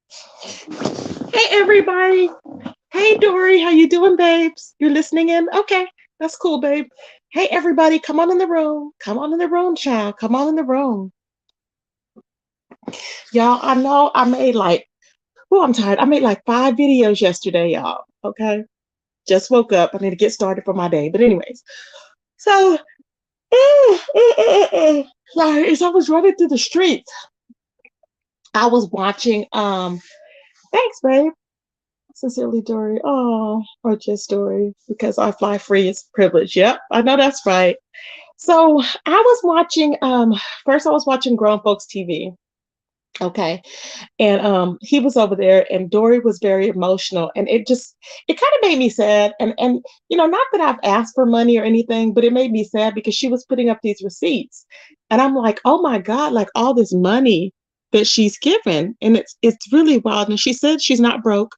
Hey everybody. Hey Dori, how you doing, babes? You're listening in? Okay, that's cool, babe. Hey everybody, come on in the room. Come on in the room, child. Come on in the room. Y'all, I know I made I'm tired. I made like 5 videos yesterday, y'all. Okay. Just woke up. I need to get started for my day. But anyways, so like as I was running through the streets, I was watching thanks, babe. Sincerely, Dory. Oh, or just Dory, because I fly free is privilege. Yep, I know that's right. So I was watching, first I was watching Grown Folks TV. Okay. And he was over there and Dory was very emotional. And it kind of made me sad. And not that I've asked for money or anything, but it made me sad because she was putting up these receipts. And I'm like, oh my God, like all this money that she's given. And it's really wild. And she said she's not broke,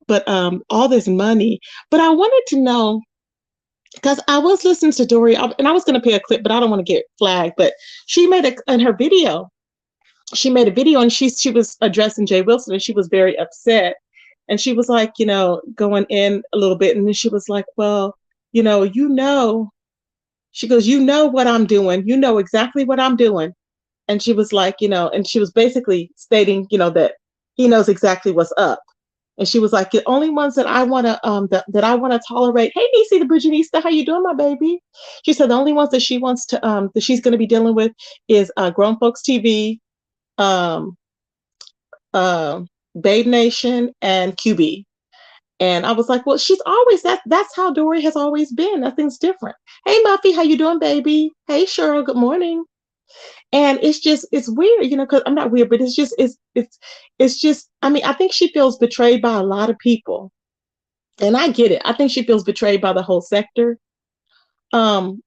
but all this money. But I wanted to know because I was listening to Dori, and I was going to play a clip, but I don't want to get flagged. But she made in her video. She made a video, and she was addressing Jay Wilson, and she was very upset, and she was like, going in a little bit, and then she was like, well, she goes, what I'm doing, exactly what I'm doing, and she was like, and she was basically stating, that he knows exactly what's up. And she was like, the only ones that I want to that I want to tolerate. Hey, Niecy the Bridgetista, how you doing, my baby? She said the only ones that she wants to that she's going to be dealing with is Grown Folks TV, um, uh, Babe Nation, and QB. And I was like, well, she's always that. That's how Dory has always been. Nothing's different. Hey, Muffy, how you doing, baby? Hey, Cheryl, good morning. And it's weird, because I'm not weird, but it's just, I mean, I think she feels betrayed by a lot of people. And I get it. I think she feels betrayed by the whole sector. Um,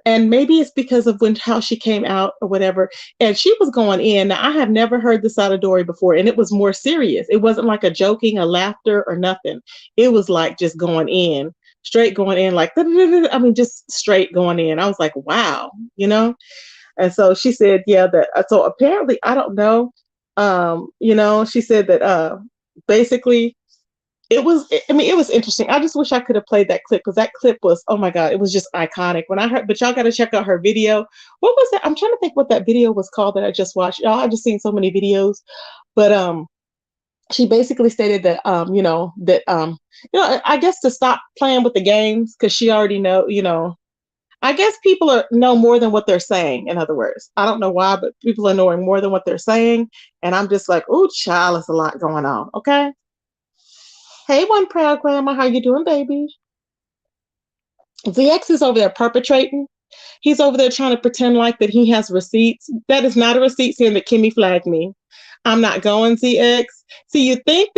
and maybe it's because of how she came out or whatever. And she was going in. Now, I have never heard this out of Dory before, and it was more serious. It wasn't like a joking, a laughter, or nothing. It was like just going in, straight going in, like I mean, just straight going in. I was like, wow, And so she said, yeah, that so apparently, I don't know. She said that basically I mean, it was interesting. I just wish I could have played that clip because that clip was, oh my God, it was just iconic. When I heard, but y'all got to check out her video. What was that? I'm trying to think what that video was called that I just watched. Y'all, I've just seen so many videos, but she basically stated that I guess to stop playing with the games because she already I guess people know more than what they're saying. In other words, I don't know why, but people are knowing more than what they're saying, and I'm just like, oh, child, there's a lot going on. Okay. Hey, one proud grandma, how you doing, baby? ZX is over there perpetrating. He's over there trying to pretend like that he has receipts. That is not a receipt saying that Kimmy flagged me. I'm not going, ZX. See, you think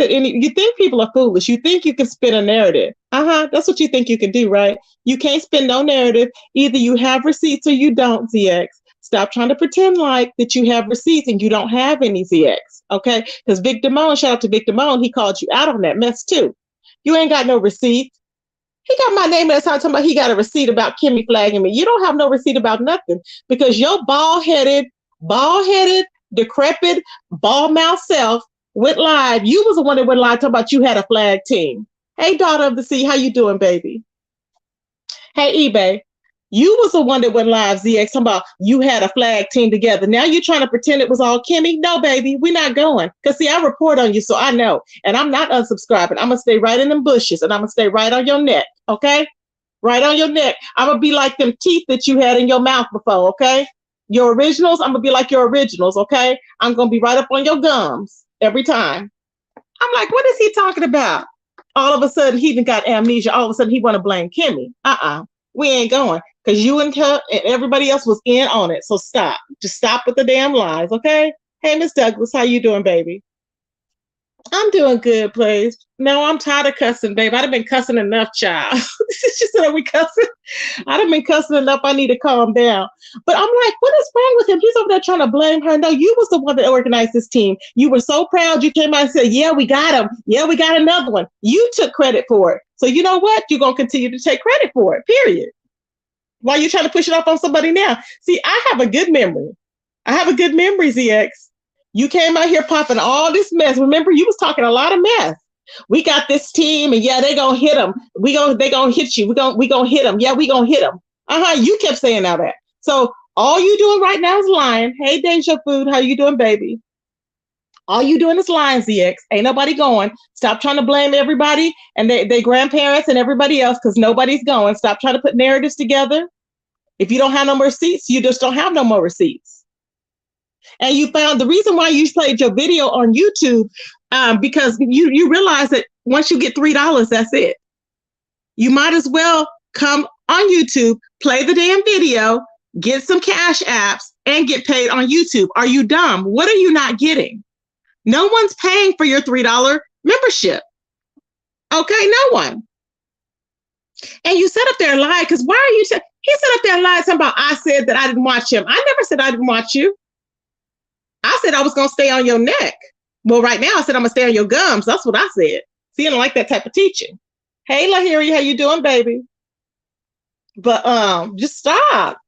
people are foolish. You think you can spin a narrative. That's what you think you can do, right? You can't spin no narrative. Either you have receipts or you don't, ZX. Stop trying to pretend like that you have receipts and you don't have any, ZX. Okay? Because Vic Damone, shout out to Vic Damone, he called you out on that mess too. You ain't got no receipts. He got my name at the time talking about he got a receipt about Kimmy flagging me. You don't have no receipt about nothing because your bald headed, decrepit, bald mouth self went live. You was the one that went live talking about you had a flag team. Hey, daughter of the sea, how you doing, baby? Hey, eBay. You was the one that went live, ZX, talking about you had a flag team together. Now you're trying to pretend it was all Kimmy? No, baby, we're not going. Because, see, I report on you, so I know. And I'm not unsubscribing. I'm going to stay right in them bushes, and I'm going to stay right on your neck, okay? Right on your neck. I'm going to be like them teeth that you had in your mouth before, okay? Your originals, I'm going to be like your originals, okay? I'm going to be right up on your gums every time. I'm like, what is he talking about? All of a sudden, he even got amnesia. All of a sudden, he want to blame Kimmy. We ain't going because you and her and everybody else was in on it. So stop. Just stop with the damn lies, okay? Hey, Miss Douglas, how you doing, baby? I'm doing good, please. No, I'm tired of cussing, babe. I've been cussing enough, child. She said, are we cussing? I've been cussing enough. I need to calm down. But I'm like, what is wrong with him? He's over there trying to blame her. No, you was the one that organized this team. You were so proud. You came out and said, yeah, we got him. Yeah, we got another one. You took credit for it. So you know what? You're going to continue to take credit for it, period. Why are you trying to push it off on somebody now? See, I have a good memory. I have a good memory, ZX. You came out here popping all this mess. Remember, you was talking a lot of mess. We got this team, and yeah, they gonna hit them. They gonna hit you. We gonna hit them. Yeah, we gonna hit them. You kept saying all that. So all you doing right now is lying. Hey, Deja Food, how you doing, baby? All you doing is lying, ZX. Ain't nobody going. Stop trying to blame everybody and they grandparents and everybody else because nobody's going. Stop trying to put narratives together. If you don't have no more receipts, you just don't have no more receipts. And you found the reason why you played your video on YouTube because you realize that once you get $3, that's it. You might as well come on YouTube, play the damn video, get some cash apps, and get paid on YouTube. Are you dumb? What are you not getting? No one's paying for your $3 membership. Okay, no one. And you sat up there and lied because why are you? He sat up there and lied something about I said that I didn't watch him. I never said I didn't watch you. I said I was going to stay on your neck. Well, right now I said I'm going to stay on your gums. That's what I said. See, I don't like that type of teaching. Hey, Lahiri, how you doing, baby? But just stop.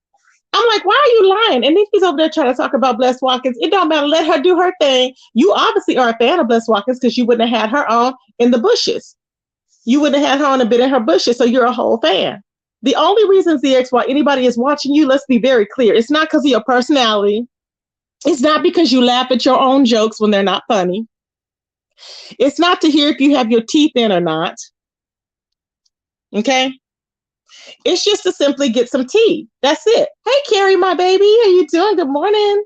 I'm like, why are you lying? And then he's over there trying to talk about Bless Watkins. It don't matter. Let her do her thing. You obviously are a fan of Bless Watkins because you wouldn't have had her on in the bushes. You wouldn't have had her on a bit in her bushes, so you're a whole fan. The only reason, ZX, why anybody is watching you, let's be very clear, it's not because of your personality. It's not because you laugh at your own jokes when they're not funny. It's not to hear if you have your teeth in or not. Okay? It's just to simply get some tea. That's it. Hey, Carrie, my baby. How you doing? Good morning.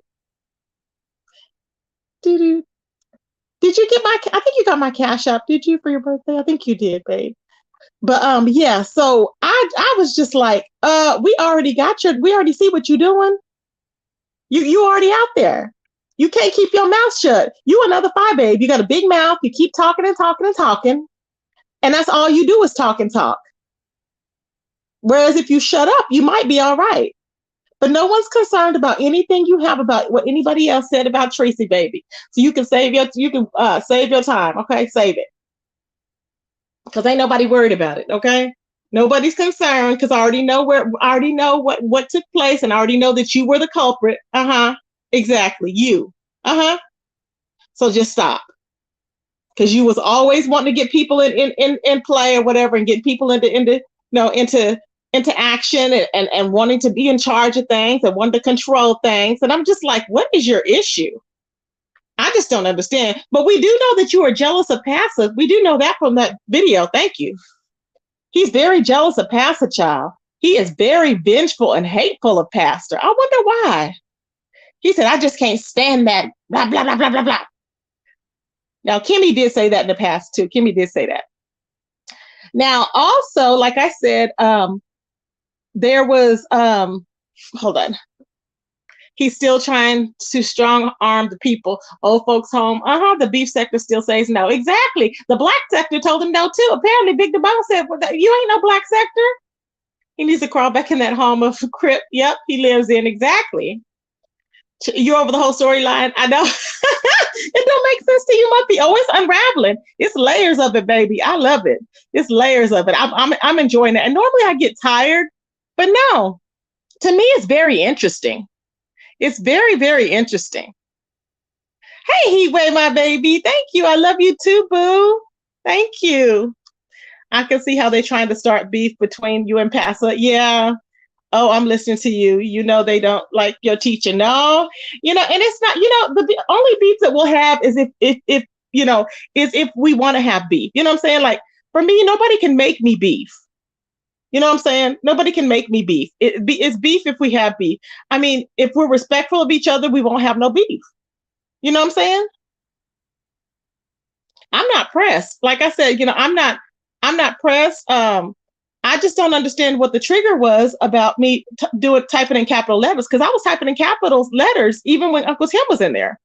Did you get I think you got my cash app, did you, for your birthday? I think you did, babe. But yeah, so I was just like, we already see what you're doing. You already out there. You can't keep your mouth shut. You another 5, babe. You got a big mouth. You keep talking and talking and talking. And that's all you do is talk and talk. Whereas if you shut up, you might be all right. But no one's concerned about anything you have about what anybody else said about Tracy, baby. So you can save your time. Okay, save it. Because ain't nobody worried about it. Okay, nobody's concerned because I already know what took place, and I already know that you were the culprit. Exactly, you. So just stop. Because you was always wanting to get people in play or whatever, and get people into action and wanting to be in charge of things and wanting to control things. And I'm just like, what is your issue? I just don't understand. But we do know that you are jealous of Passive. We do know that from that video. Thank you. He's very jealous of Pastor, child. He is very vengeful and hateful of Pastor. I wonder why. He said, I just can't stand that. Blah, blah, blah, blah, blah, blah. Now, Kimmy did say that in the past, too. Kimmy did say that. Now, also, like I said, there was, hold on. He's still trying to strong arm the people. Old folks home. The beef sector still says no. Exactly. The black sector told him no, too. Apparently, Big DeBone said, well, you ain't no black sector. He needs to crawl back in that home of Crip. Yep, he lives in. Exactly. You're over the whole storyline. I know. It don't make sense to you, Muffy. Oh, it's unraveling. It's layers of it, baby. I love it. It's layers of it. I'm enjoying it. And normally I get tired, but no. To me, it's very interesting. It's very, very interesting. Hey, Heatwave, my baby. Thank you. I love you too, boo. Thank you. I can see how they're trying to start beef between you and Passa. Yeah. Oh, I'm listening to you. You know they don't like your teaching. No, and it's not. The only beef that we'll have is if we want to have beef. You know what I'm saying? Like for me, nobody can make me beef. You know what I'm saying? Nobody can make me beef. It's beef if we have beef. I mean, if we're respectful of each other, we won't have no beef. You know what I'm saying? I'm not pressed. Like I said, I'm not pressed. I just don't understand what the trigger was about me typing in capital letters, because I was typing in capital letters even when Uncle Tim was in there.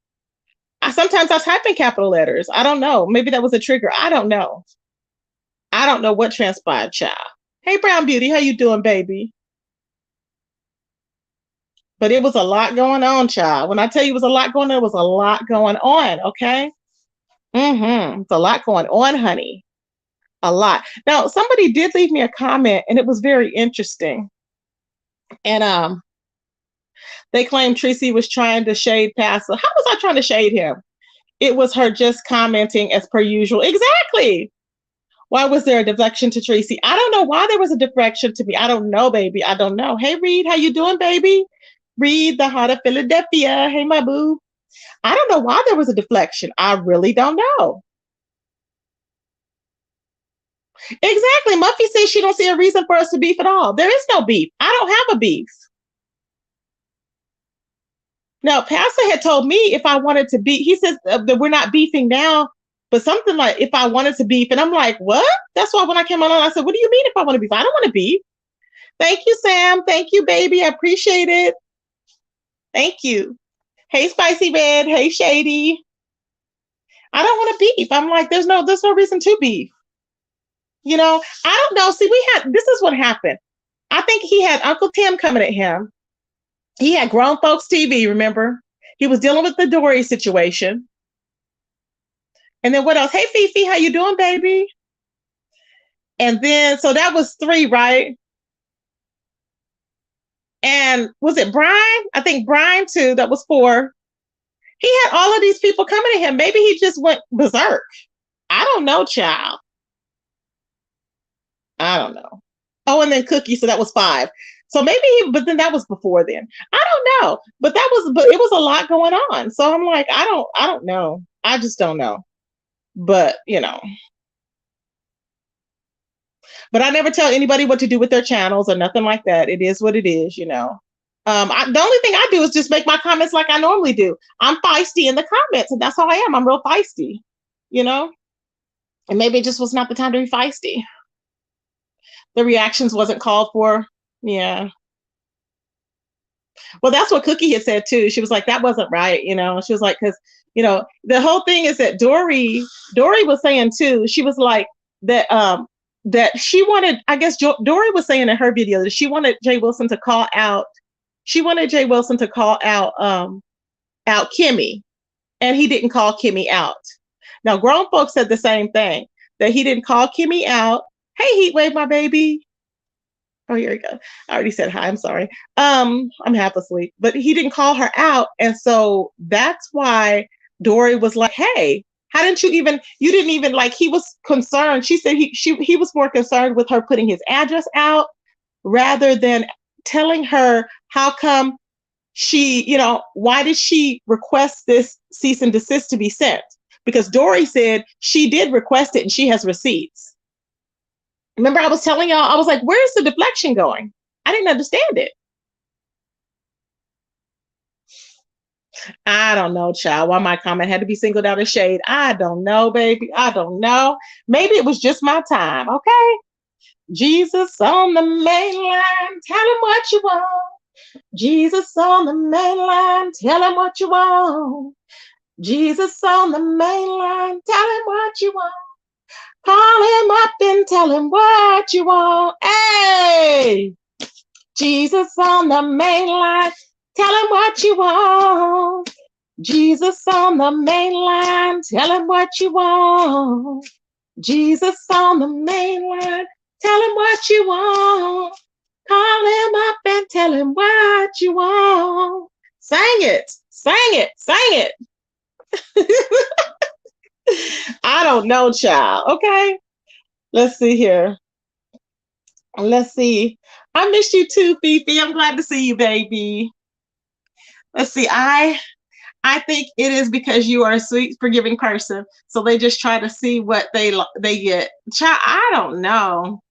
Sometimes I type in capital letters. I don't know. Maybe that was a trigger. I don't know. I don't know what transpired, child. Hey, Brown Beauty, how you doing, baby? But it was a lot going on, child. When I tell you it was a lot going on, it was a lot going on, okay? It's a lot going on, honey. A lot. Now, somebody did leave me a comment, and it was very interesting. And They claimed Tracy was trying to shade Pastor. How was I trying to shade him? It was her just commenting as per usual. Exactly. Why was there a deflection to Tracy? I don't know why there was a deflection to me. I don't know, baby. I don't know. Hey, Reed, how you doing, baby? Reed, the heart of Philadelphia. Hey, my boo. I don't know why there was a deflection. I really don't know. Exactly. Muffy says she don't see a reason for us to beef at all. There is no beef. I don't have a beef. Now, Pastor had told me if I wanted to be, he says that we're not beefing now, but something like if I wanted to beef. And I'm like, what? That's why when I came on, I said, what do you mean if I want to beef? I don't want to beef. Thank you, Sam. Thank you, baby. I appreciate it. Thank you. Hey, Spicy Red. Hey, Shady. I don't want to beef. I'm like, there's no reason to beef. You know, I don't know. See, this is what happened. I think he had Uncle Tim coming at him. He had Grown Folks TV, remember? He was dealing with the Dori situation. And then what else? Hey, Fifi, how you doing, baby? And then, so that was 3, right? And was it Brian? I think Brian too, that was 4. He had all of these people coming to him. Maybe he just went berserk. I don't know, child. I don't know. Oh, and then Cookie, so that was 5. So maybe, but then that was before then. I don't know. But it was a lot going on. So I'm like, I don't know. I just don't know. But, you know. But I never tell anybody what to do with their channels or nothing like that. It is what it is, you know. The only thing I do is just make my comments like I normally do. I'm feisty in the comments, and that's how I am. I'm real feisty, you know. And maybe it just was not the time to be feisty. The reactions wasn't called for. Yeah. Well, that's what Cookie had said too. She was like, that wasn't right, you know. She was like, because you know, the whole thing is that Dori was saying too. She was like that she wanted. I guess Dori was saying in her video that she wanted Jay Wilson to call out. She wanted Jay Wilson to call out out Kimmy, and he didn't call Kimmy out. Now, grown folks said the same thing, that he didn't call Kimmy out. Hey, Heatwave, my baby. Oh, here we go. I already said hi. I'm sorry. I'm half asleep, but he didn't call her out. And so that's why Dori was like, hey, how didn't you even, like, he was concerned. She said he was more concerned with her putting his address out rather than telling her how come she, you know, why did she request this cease and desist to be sent? Because Dori said she did request it and she has receipts. Remember, I was telling y'all, I was like, where's the deflection going? I didn't understand it. I don't know, child, why my comment had to be singled out as shade. I don't know, baby. I don't know. Maybe it was just my time, okay? Jesus on the main line, tell him what you want. Jesus on the main line, tell him what you want. Jesus on the main line, tell him what you want. Call him up and tell him what you want. Hey, Jesus on the main line, tell him what you want. Jesus on the main line, tell him what you want. Jesus on the main line, tell him what you want. Call him up and tell him what you want. Sing it, sing it, sing it. I don't know, child. Okay. Let's see here. Let's see. I missed you too, Fifi. I'm glad to see you, baby. Let's see. I think it is because you are a sweet, forgiving person. So they just try to see what they get. Child, I don't know.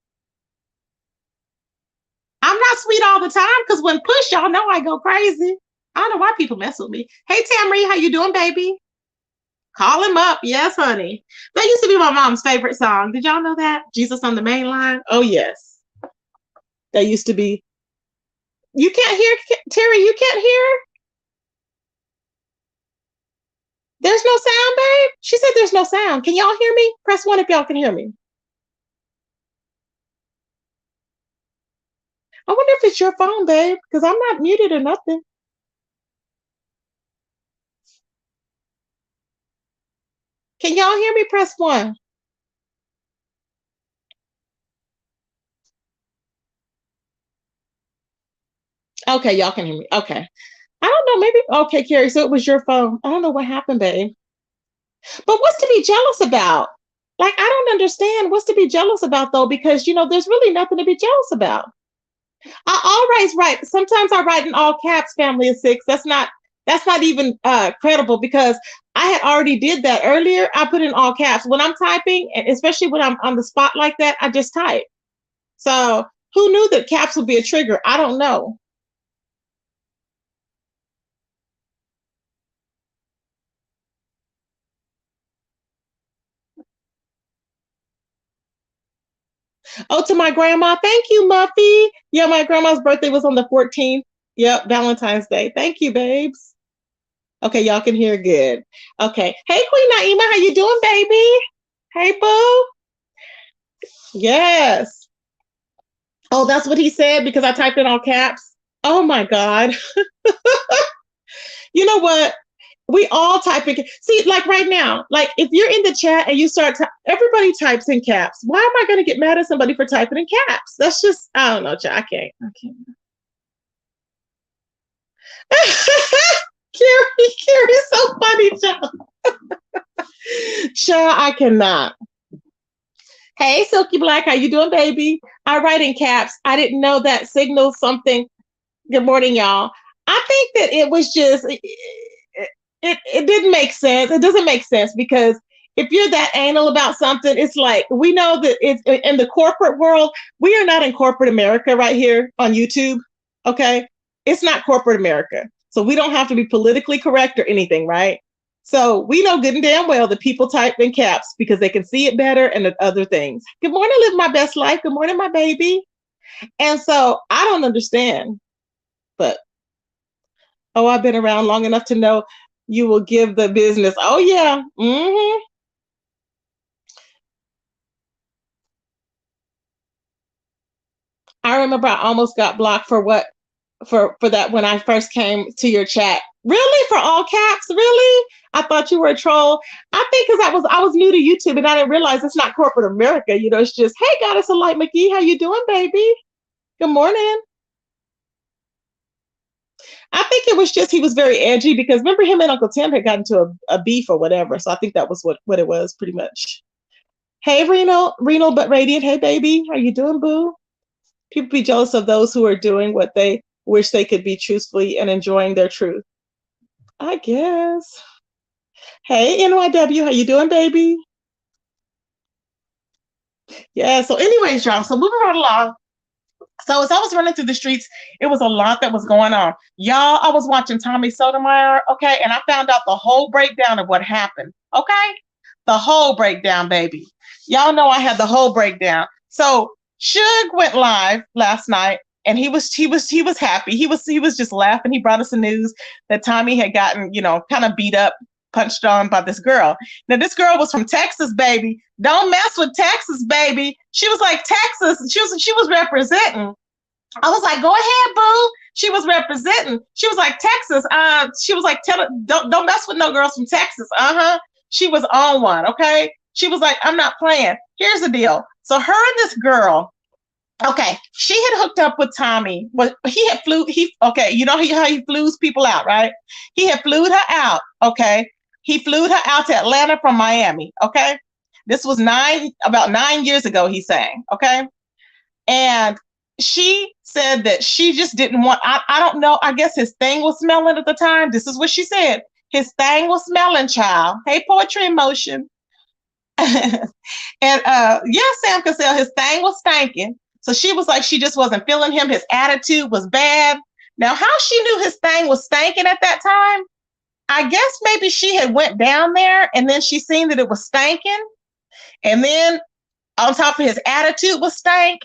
I'm not sweet all the time because when push, y'all know I go crazy. I don't know why people mess with me. Hey, Tamri, how you doing, baby? Call him up. Yes, honey. That used to be my mom's favorite song. Did y'all know that? Jesus on the main line. Oh, yes. That used to be. You can't hear, Terry, you can't hear? There's no sound, babe? She said there's no sound. Can y'all hear me? Press 1 if y'all can hear me. I wonder if it's your phone, babe, because I'm not muted or nothing. Can y'all hear me? Press 1. Okay, y'all can hear me. Okay. I don't know. Maybe okay, Carrie. So it was your phone. I don't know what happened, babe. But what's to be jealous about? Like, I don't understand what's to be jealous about though, because there's really nothing to be jealous about. I always write. Sometimes I write in all caps, family of six. That's not even credible because I had already did that earlier. I put in all caps when I'm typing, and especially when I'm on the spot like that. I just type. So who knew that caps would be a trigger? I don't know. Oh, to my grandma. Thank you, Muffy. Yeah, my grandma's birthday was on the 14th. Yep, Valentine's Day. Thank you, babes. Okay, y'all can hear good. Okay. Hey, Queen Naima, how you doing, baby? Hey, boo. Yes. Oh, that's what he said because I typed in all caps. Oh my God. You know what? We all type in. See, like right now, like if you're in the chat and you start, everybody types in caps. Why am I going to get mad at somebody for typing in caps? That's just, I don't know, chat. I can't. I can't. Carrie's so funny, child. I cannot. Hey, Silky Black, how you doing, baby? I write in caps. I didn't know that signals something. Good morning, y'all. I think that it was just it didn't make sense. It doesn't make sense because if you're that anal about something, it's like we know that it's in the corporate world. We are not in corporate America right here on YouTube. Okay, it's not corporate America, so we don't have to be politically correct or anything, right? So we know good and damn well that people type in caps because they can see it better and other things. Good morning, live my best life. Good morning, my baby. And so I don't understand, but oh, I've been around long enough to know you will give the business. Oh yeah. I remember I almost got blocked for what for that when I first came to your chat. Really? For all caps? Really? I thought you were a troll. I think because I was new to YouTube and I didn't realize it's not corporate America. It's just, hey, Goddess of Light McGee, how you doing, baby? Good morning. I think it was just he was very edgy because remember him and Uncle Tim had gotten into a beef or whatever. So I think that was what it was pretty much. Hey, Renal, but radiant. Hey, baby, how you doing, boo? People be jealous of those who are doing what they wish they could be truthfully and enjoying their truth. I guess. Hey, NYW, how you doing, baby? Yeah. So, anyways, y'all. So moving right along. So as I was running through the streets, it was a lot that was going on. Y'all, I was watching Tommy Sotomayor, okay, and I found out the whole breakdown of what happened. Okay, the whole breakdown, baby. Y'all know I had the whole breakdown. So Suge went live last night, and he was happy. He was just laughing. He brought us the news that Tommy had gotten kind of beat up, punched on by this girl. Now this girl was from Texas, baby. Don't mess with Texas, baby. She was like Texas. She was representing. I was like, go ahead, boo. She was representing. She was like Texas. She was like, don't mess with no girls from Texas. She was on one. Okay. She was like, I'm not playing. Here's the deal. So her and this girl. Okay, she had hooked up with Tommy. Well, he had flew. Okay. You know how he flews people out, right? He had flew her out. Okay, he flew her out to Atlanta from Miami. Okay, this was about 9 years ago. He's saying, okay, and she said that she just didn't want. I don't know. I guess his thing was smelling at the time. This is what she said. His thing was smelling, child. Hey, poetry in motion. And yeah, Sam Cassell, his thing was stanking. So she was like, she just wasn't feeling him. His attitude was bad. Now, how she knew his thing was stanking at that time, I guess maybe she had went down there and then she seen that it was stanking. And then on top of his attitude was stank.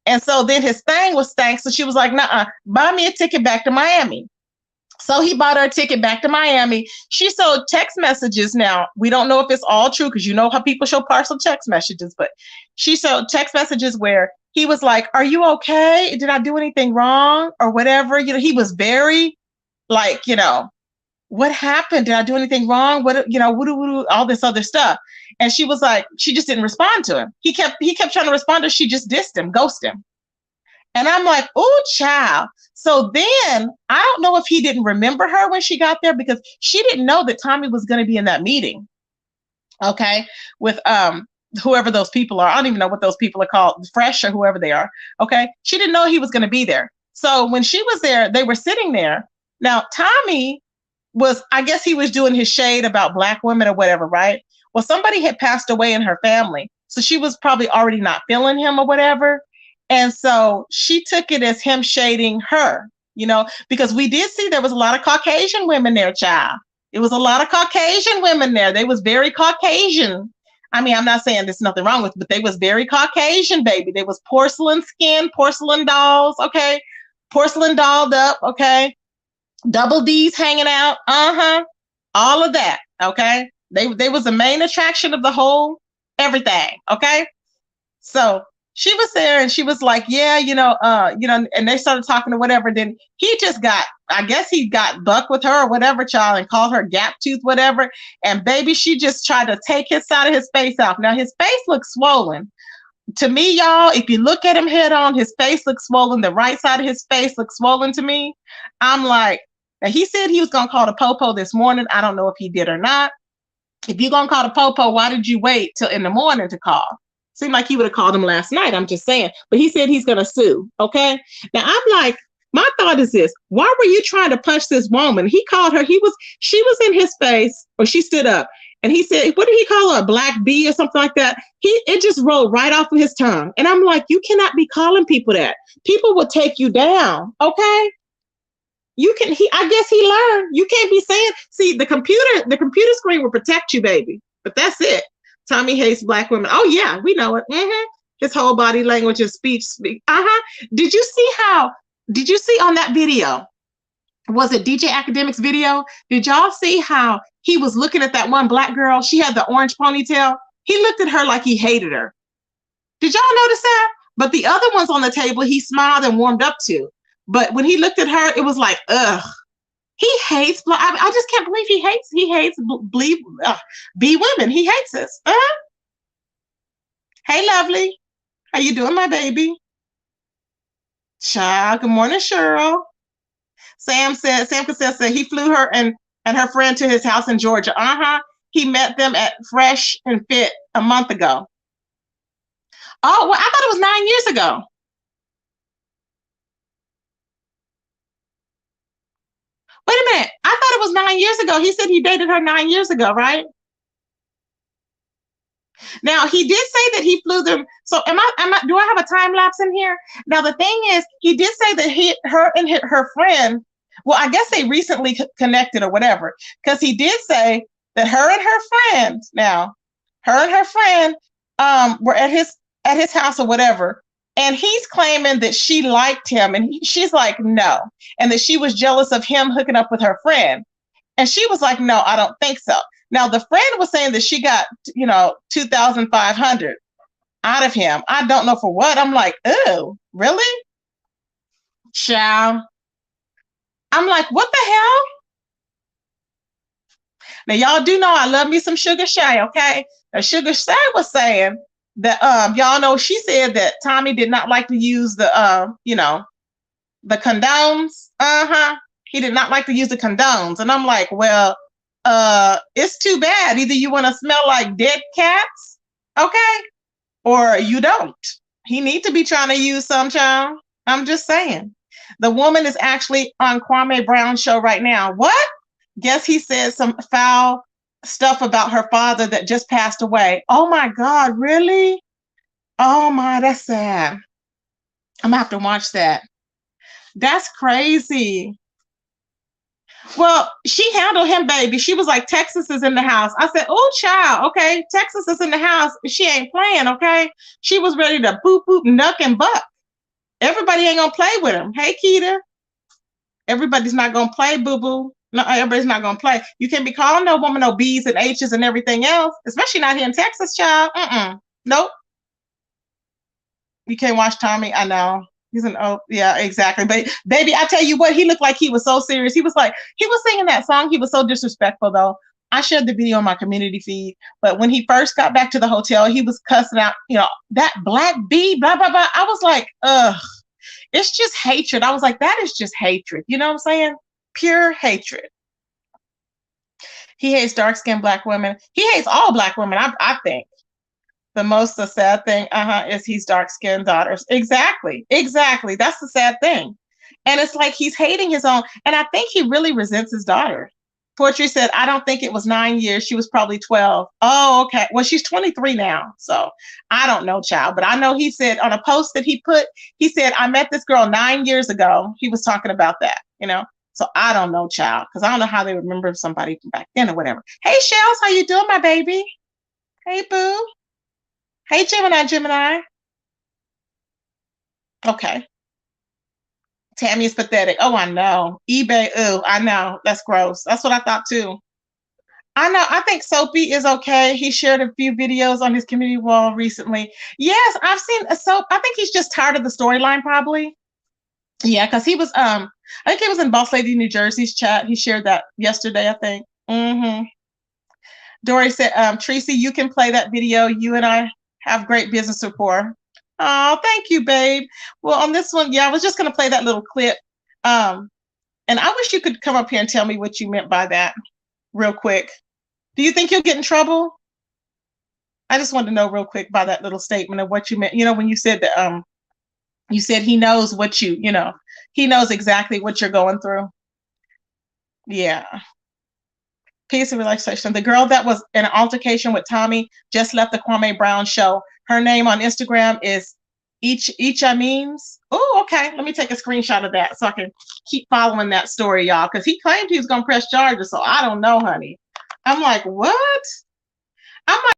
And so then his thing was stank. So she was like, nah, buy me a ticket back to Miami. So he bought her a ticket back to Miami. She sold text messages. Now, we don't know if it's all true because you know how people show partial text messages, but she sold text messages where he was like, are you okay? Did I do anything wrong or whatever? He was very like, what happened? Did I do anything wrong? What, all this other stuff. And she was like, she just didn't respond to him. He kept trying to respond to her. She just dissed him, ghosted him. And I'm like, oh, child. So then I don't know if he didn't remember her when she got there, because she didn't know that Tommy was going to be in that meeting. Okay. With whoever those people are. I don't even know what those people are called, Fresh or whoever they are. Okay. She didn't know he was going to be there. So when she was there, they were sitting there. Now, Tommy was, I guess he was doing his shade about Black women or whatever, right? Well, somebody had passed away in her family. So she was probably already not feeling him or whatever. And so she took it as him shading her, because we did see there was a lot of Caucasian women there, child. It was a lot of Caucasian women there. They was very Caucasian. I mean, I'm not saying there's nothing wrong with it, but they was very Caucasian, baby. They was porcelain skin, porcelain dolls, okay? Porcelain dolled up, okay? Double D's hanging out, all of that, okay? They was the main attraction of the whole everything, okay? So she was there and she was like, yeah, and they started talking or whatever. Then he just I guess he got buck with her or whatever, child, and called her gap tooth, whatever. And baby, she just tried to take his side of his face off. Now his face looks swollen. To me, y'all, if you look at him head on, his face looks swollen. The right side of his face looks swollen to me. I'm like, now he said he was going to call the popo this morning. I don't know if he did or not. If you're going to call the popo, why did you wait till in the morning to call? Seemed like he would have called him last night. I'm just saying. But he said he's going to sue. Okay. Now I'm like, my thought is this. Why were you trying to punch this woman? He called her. She was in his face, or she stood up. And he said, what did he call her? A black bee or something like that? It just rolled right off of his tongue. And I'm like, you cannot be calling people that. People will take you down. Okay. I guess he learned. You can't be saying, see, the computer screen will protect you, baby. But that's it. Tommy hates Black women. Oh yeah, we know it. His whole body language and speech. Did you see on that video? Was it DJ Academic's video? Did y'all see how he was looking at that one Black girl? She had the orange ponytail. He looked at her like he hated her. Did y'all notice that? But the other ones on the table, he smiled and warmed up to. But when he looked at her, it was like, ugh. He hates Black. I just can't believe he hates B women. He hates us. Hey, lovely. How you doing, my baby? Child, good morning, Cheryl. Sam said he flew her and her friend to his house in Georgia. He met them at Fresh and Fit a month ago. Oh, well, I thought it was 9 years ago. Wait a minute. I thought it was 9 years ago. He said he dated her 9 years ago, right? Now he did say that he flew them. So do I have a time lapse in here? Now the thing is, he did say that her and her friend, well, I guess they recently connected or whatever, because he did say that her and her friend were at his house or whatever. And he's claiming that she liked him, and she's like, no. And that she was jealous of him hooking up with her friend. And she was like, no, I don't think so. Now, the friend was saying that she got, $2,500 out of him. I don't know for what. I'm like, oh, really? Child. I'm like, what the hell? Now, y'all do know I love me some Sugar Shay, okay? Now, Sugar Shay was saying that, y'all know, she said that Tommy did not like to use the condones. He did not like to use the condones. And I'm like, well, it's too bad. Either you want to smell like dead cats, okay, or you don't. He needs to be trying to use some, child. I'm just saying. The woman is actually on Kwame Brown's show right now. What? Guess he said some foul stuff about her father that just passed away. Oh my God, really? Oh my, that's sad. I'm gonna have to watch that. That's crazy. Well, she handled him, baby. She was like, Texas is in the house. I said, oh, child, okay, Texas is in the house. She ain't playing, okay? She was ready to boop, boop, nuck, and buck. Everybody ain't gonna play with him. Hey, Keita. Everybody's not gonna play, boo-boo. No, everybody's not gonna play. You can't be calling no woman no B's and H's and everything else, especially not here in Texas, child. Nope. You can't watch Tommy. I know. He's yeah, exactly. But baby, I tell you what, he looked like he was so serious. He was singing that song. He was so disrespectful though. I shared the video on my community feed, but when he first got back to the hotel, he was cussing out, that black bee, blah, blah, blah. I was like, ugh. It's just hatred. I was like, that is just hatred. You know what I'm saying? Pure hatred. He hates dark-skinned black women. He hates all black women, I think. The most the sad thing, is he's dark-skinned daughters. Exactly. Exactly. That's the sad thing. And it's like he's hating his own. And I think he really resents his daughter. Poetry said, I don't think it was 9 years. She was probably 12. Oh, okay. Well, she's 23 now. So I don't know, child. But I know he said on a post that he put, he said, I met this girl 9 years ago. He was talking about that, you know? So I don't know, child, because I don't know how they remember somebody from back then or whatever. Hey, Shells, how you doing, my baby? Hey, boo. Hey, Gemini. Okay. Tammy is pathetic. Oh, I know. eBay, ooh, I know. That's gross. That's what I thought too. I know. I think Soapy is okay. He shared a few videos on his community wall recently. Yes, I've seen Soap. I think he's just tired of the storyline, probably. Yeah, because he was I think he was in Boss Lady New Jersey's chat. He shared that yesterday, I think. Mm-hmm. Dori said, Tracy, you can play that video. You and I have great business rapport. Oh, thank you, babe. Well, on this one, yeah, I was just gonna play that little clip. And I wish you could come up here and tell me what you meant by that real quick. Do you think you'll get in trouble? I just wanted to know real quick by that little statement of what you meant. You know, when you said that you said he knows what you know, he knows exactly what you're going through. Yeah. Peace and relaxation. The girl that was in an altercation with Tommy just left the Kwame Brown show. Her name on Instagram is Icha Memes. Oh, okay. Let me take a screenshot of that so I can keep following that story, y'all. Because he claimed he was going to press charges. So I don't know, honey. I'm like, what? I'm like,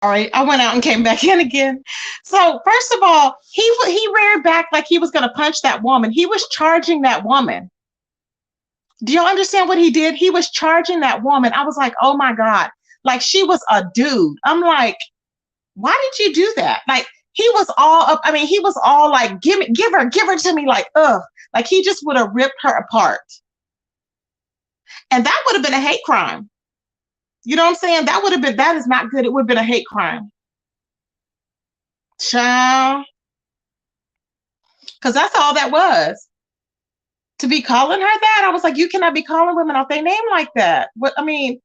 all right, I went out and came back in again. So first of all, he reared back like he was going to punch that woman. He was charging that woman. Do you understand what he did? He was charging that woman. I was like, oh my God, like she was a dude. I'm like, why did you do that? Like he was all up. I mean, he was all like, give her to me, like, ugh, like he just would have ripped her apart. And that would have been a hate crime. You know what I'm saying? That is not good. It would have been a hate crime. Child. Because that's all that was. To be calling her that, I was like, you cannot be calling women off their name like that. What I mean,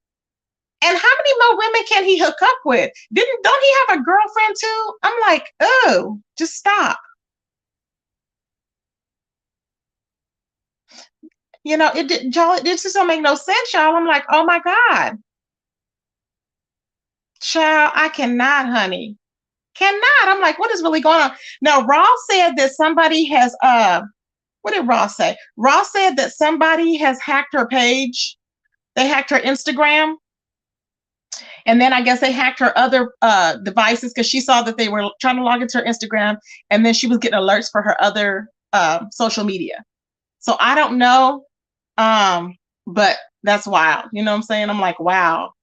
and how many more women can he hook up with? Don't he have a girlfriend too? I'm like, oh, just stop. You know, y'all, this just don't make no sense, y'all. I'm like, oh my God. Child, I cannot, honey. Cannot. I'm like, what is really going on? Now, Ross said that somebody has what did Ross say? Ross said that somebody has hacked her page. They hacked her Instagram. And then I guess they hacked her other devices because she saw that they were trying to log into her Instagram. And then she was getting alerts for her other social media. So I don't know. But that's wild. You know what I'm saying? I'm like, wow.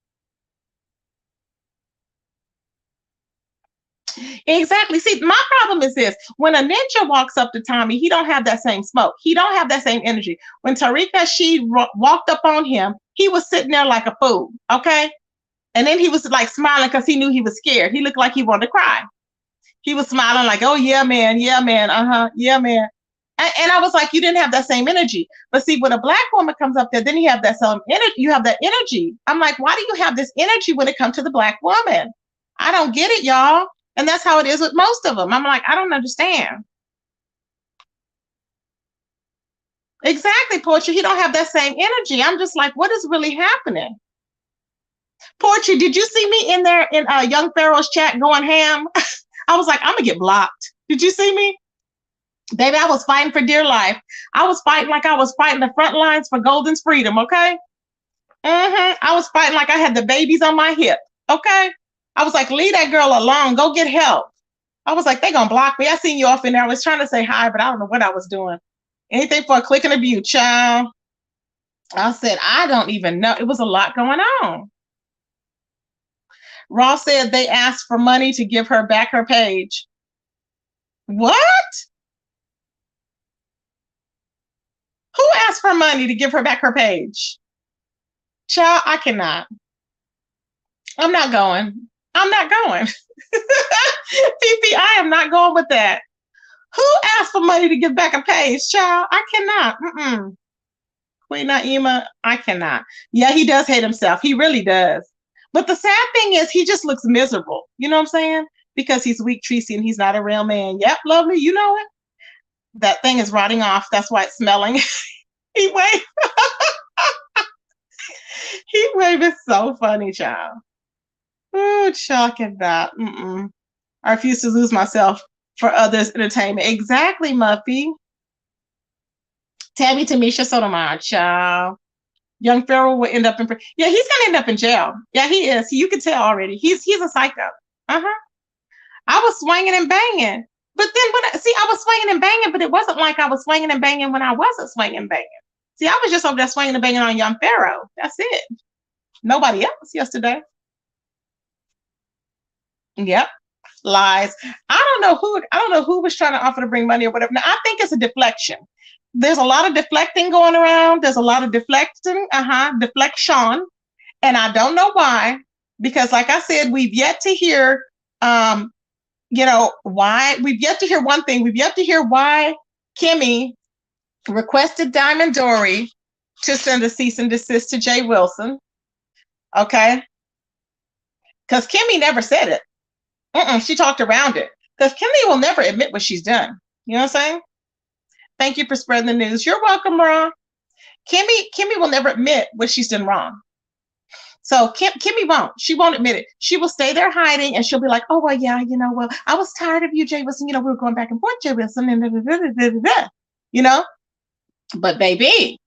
Exactly. See, my problem is this. When a ninja walks up to Tommy, he don't have that same smoke. He don't have that same energy. When Tarika, she walked up on him, he was sitting there like a fool. Okay. And then he was like smiling because he knew he was scared. He looked like he wanted to cry. He was smiling like, oh, yeah, man. Yeah, man. Yeah, man. And I was like, you didn't have that same energy. But see, when a black woman comes up there, then you have that same energy. You have that energy. I'm like, why do you have this energy when it comes to the black woman? I don't get it, y'all. And that's how it is with most of them. I'm like, I don't understand. Exactly, Portia. He don't have that same energy. I'm just like, what is really happening? Portia, did you see me in there in Young Pharaoh's chat going ham? I was like, I'm gonna get blocked. Did you see me? Baby, I was fighting for dear life. I was fighting like I was fighting the front lines for Golden's freedom, okay? I was fighting like I had the babies on my hip, okay? I was like, leave that girl alone. Go get help. I was like, they gonna block me. I seen you off in there. I was trying to say hi, but I don't know what I was doing. Anything for a click and a view, child. I said, I don't even know. It was a lot going on. Ross said they asked for money to give her back her page. What? Who asked for money to give her back her page? Child, I cannot. I'm not going. I'm not going. Fifi, I am not going with that. Who asked for money to give back a page, child? I cannot. Queen Naima, I cannot. Yeah, he does hate himself. He really does. But the sad thing is he just looks miserable. You know what I'm saying? Because he's weak, Tracy, and he's not a real man. Yep, lovely, you know it. That thing is rotting off. That's why it's smelling. Heat wave. Heat wave is so funny, child. Oh, chalk at that. I refuse to lose myself for others' entertainment. Exactly, Muffy. Tammy Tamisha Sotomayor, child. Young Pharaoh will end up in yeah, he's gonna end up in jail. Yeah, he is. You can tell already. He's a psycho. I was swinging and banging, but then I was swinging and banging, but it wasn't like I was swinging and banging when I wasn't swinging and banging. See, I was just over there swinging and banging on Young Pharaoh. That's it. Nobody else yesterday. Yep. Lies. I don't know who was trying to offer to bring money or whatever. Now, I think it's a deflection. There's a lot of deflecting going around. There's a lot of deflection. And I don't know why, because like I said, we've yet to hear, why. We've yet to hear one thing. We've yet to hear why Kimmy requested Diamond Dori to send a cease and desist to Jay Wilson. Okay. Because Kimmy never said it. She talked around it. Because Kimmy will never admit what she's done. You know what I'm saying? Thank you for spreading the news. You're welcome, Ron. Kimmy will never admit what she's done wrong. So Kimmy won't. She won't admit it. She will stay there hiding, and she'll be like, "Oh well, yeah, I was tired of you, Jay Wilson. We were going back and forth, Jay Wilson, and But baby,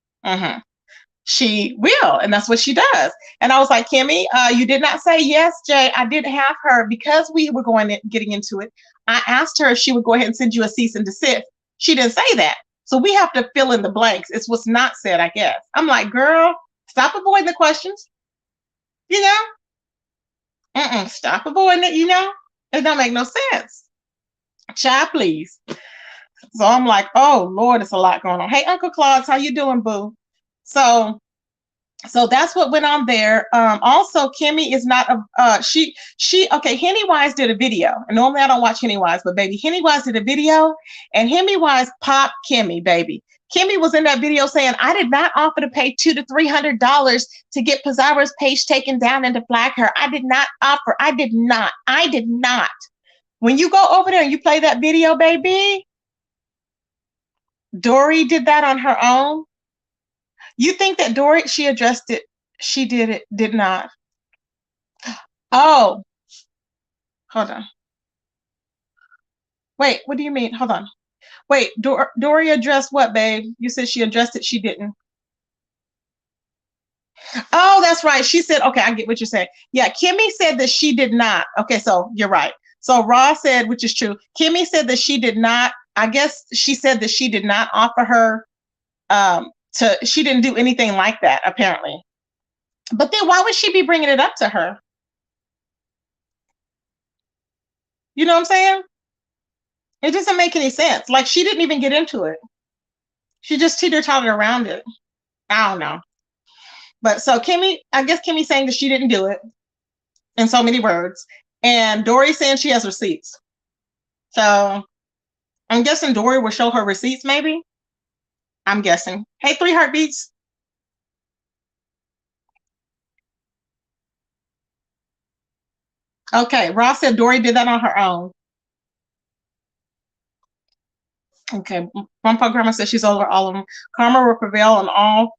she will, and that's what she does." And I was like, Kimmy, you did not say yes, Jay. I did have her because we were getting into it. I asked her if she would go ahead and send you a cease and desist. She didn't say that. So we have to fill in the blanks. It's what's not said, I guess. I'm like, girl, stop avoiding the questions. Stop avoiding it, It don't make no sense. Child, please. So I'm like, oh, Lord, it's a lot going on. Hey, Uncle Claude, how you doing, boo? So that's what went on there. Also, Kimmy is not okay, Henny Wise did a video. And normally I don't watch Henny Wise, but baby, Henny Wise did a video and Henny Wise popped Kimmy, baby. Kimmy was in that video saying, I did not offer to pay $200 to $300 to get Pizarro's page taken down and to flag her. I did not offer. I did not. When you go over there and you play that video, baby, Dori did that on her own. You think that Dori, she addressed it. She did not. Oh, hold on. Wait, what do you mean? Hold on. Wait, Dori addressed what, babe? You said she addressed it. She didn't. Oh, that's right. She said, okay, I get what you're saying. Yeah, Kimmy said that she did not. Okay, so you're right. So Ross said, which is true. Kimmy said that she did not. I guess she said that she did not offer her she didn't do anything like that, apparently. But then why would she be bringing it up to her? You know what I'm saying? It doesn't make any sense. Like, she didn't even get into it. She just teeter-tottered around it. I don't know. But so I guess Kimmy's saying that she didn't do it in so many words. And Dori saying she has receipts. So I'm guessing Dori will show her receipts, maybe. I'm guessing. Hey, 3 heartbeats. Okay, Ross said Dori did that on her own. Okay, one programmer says she's over all of them. Karma will prevail on all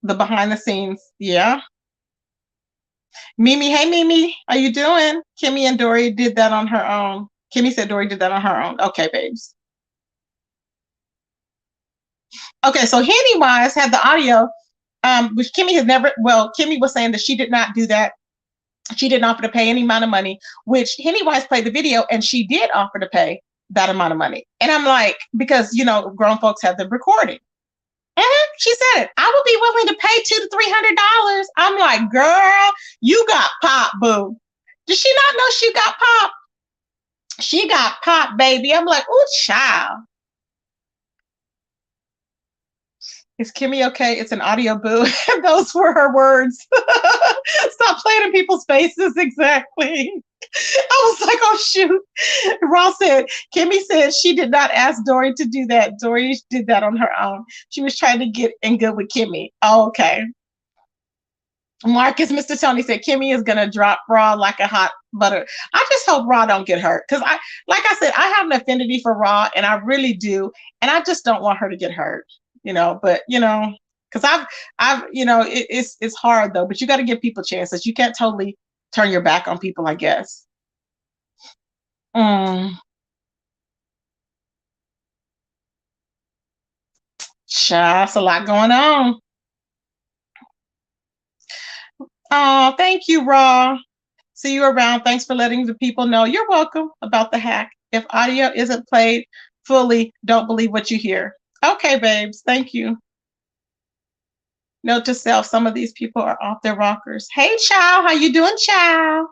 the behind the scenes. Yeah. Mimi, hey Mimi, how you doing? Kimmy and Dori did that on her own. Kimmy said Dori did that on her own. Okay, babes. Okay, so Henny Wise had the audio, which Kimmy has never. Well, Kimmy was saying that she did not do that. She didn't offer to pay any amount of money, which Henny Wise played the video, and she did offer to pay that amount of money. And I'm like, because grown folks have the recording. She said it. I would be willing to pay $200 to $300. I'm like, girl, you got pop, boo. Did she not know she got pop? She got pop, baby. I'm like, ooh, child. Is Kimmy okay? It's an audio boo. Those were her words. Stop playing in people's faces. Exactly. I was like, oh, shoot. Ross said, Kimmy said she did not ask Dori to do that. Dori did that on her own. She was trying to get in good with Kimmy. Oh, okay. Marcus, Mr. Tony said, Kimmy is going to drop Raw like a hot butter. I just hope Raw don't get hurt. Because like I said, I have an affinity for Raw, and I really do. And I just don't want her to get hurt. But because it's hard though, but you got to give people chances. You can't totally turn your back on people, I guess. That's a lot going on. Oh, thank you, Raw. See you around. Thanks for letting the people know. You're welcome about the hack. If audio isn't played fully, don't believe what you hear. Okay, babes. Thank you. Note to self, some of these people are off their rockers. Hey, child. How you doing, child?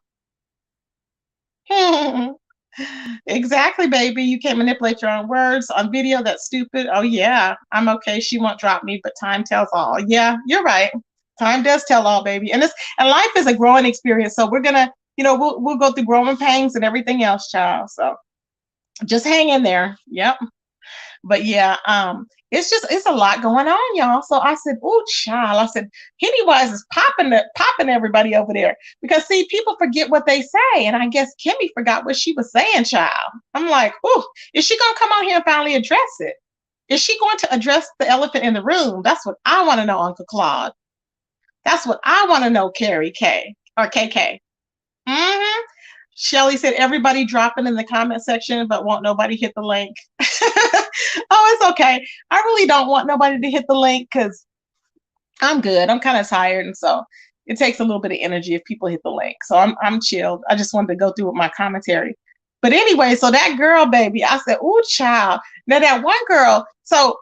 Exactly, baby. You can't manipulate your own words on video. That's stupid. Oh, yeah. I'm okay. She won't drop me, but time tells all. Yeah, you're right. Time does tell all, baby. And life is a growing experience. So we're gonna, we'll go through growing pains and everything else, child. So just hang in there. Yep. But yeah, it's a lot going on, y'all. So I said, oh, child. I said, Pennywise is popping everybody over there. Because see, people forget what they say. And I guess Kimmy forgot what she was saying, child. I'm like, oh, is she gonna come out here and finally address it? Is she going to address the elephant in the room? That's what I want to know, Uncle Claude. That's what I want to know, Carrie K or KK. Mm-hmm. Shelly said, everybody dropping in the comment section, but won't nobody hit the link. Oh, it's okay. I really don't want nobody to hit the link because I'm good. I'm kind of tired. And so it takes a little bit of energy if people hit the link. So I'm chilled. I just wanted to go through with my commentary. But anyway, so that girl, baby, I said, ooh, child. Now that one girl, so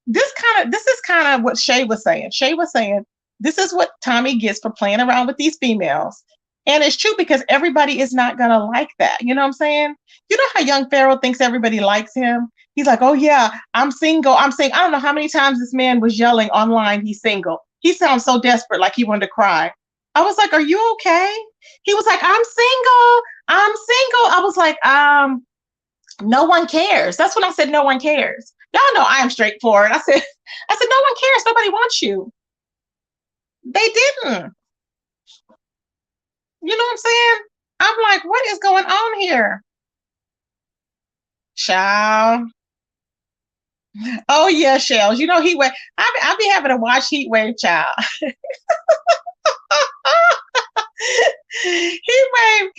this is kind of what Shay was saying. Shay was saying, this is what Tommy gets for playing around with these females. And it's true because everybody is not going to like that. You know what I'm saying? You know how young Pharaoh thinks everybody likes him? He's like, oh, yeah, I'm single. I'm single. I don't know how many times this man was yelling online, he's single. He sounds so desperate, like he wanted to cry. I was like, are you okay? He was like, I'm single. I'm single. I was like, no one cares. That's when I said, no one cares. Y'all know I am straightforward. I said, no one cares. Nobody wants you. They didn't. You know what I'm saying? I'm like, what is going on here? Child. Oh, yeah, Shells. You know, I be having to watch Heat Wave, child. Heat wave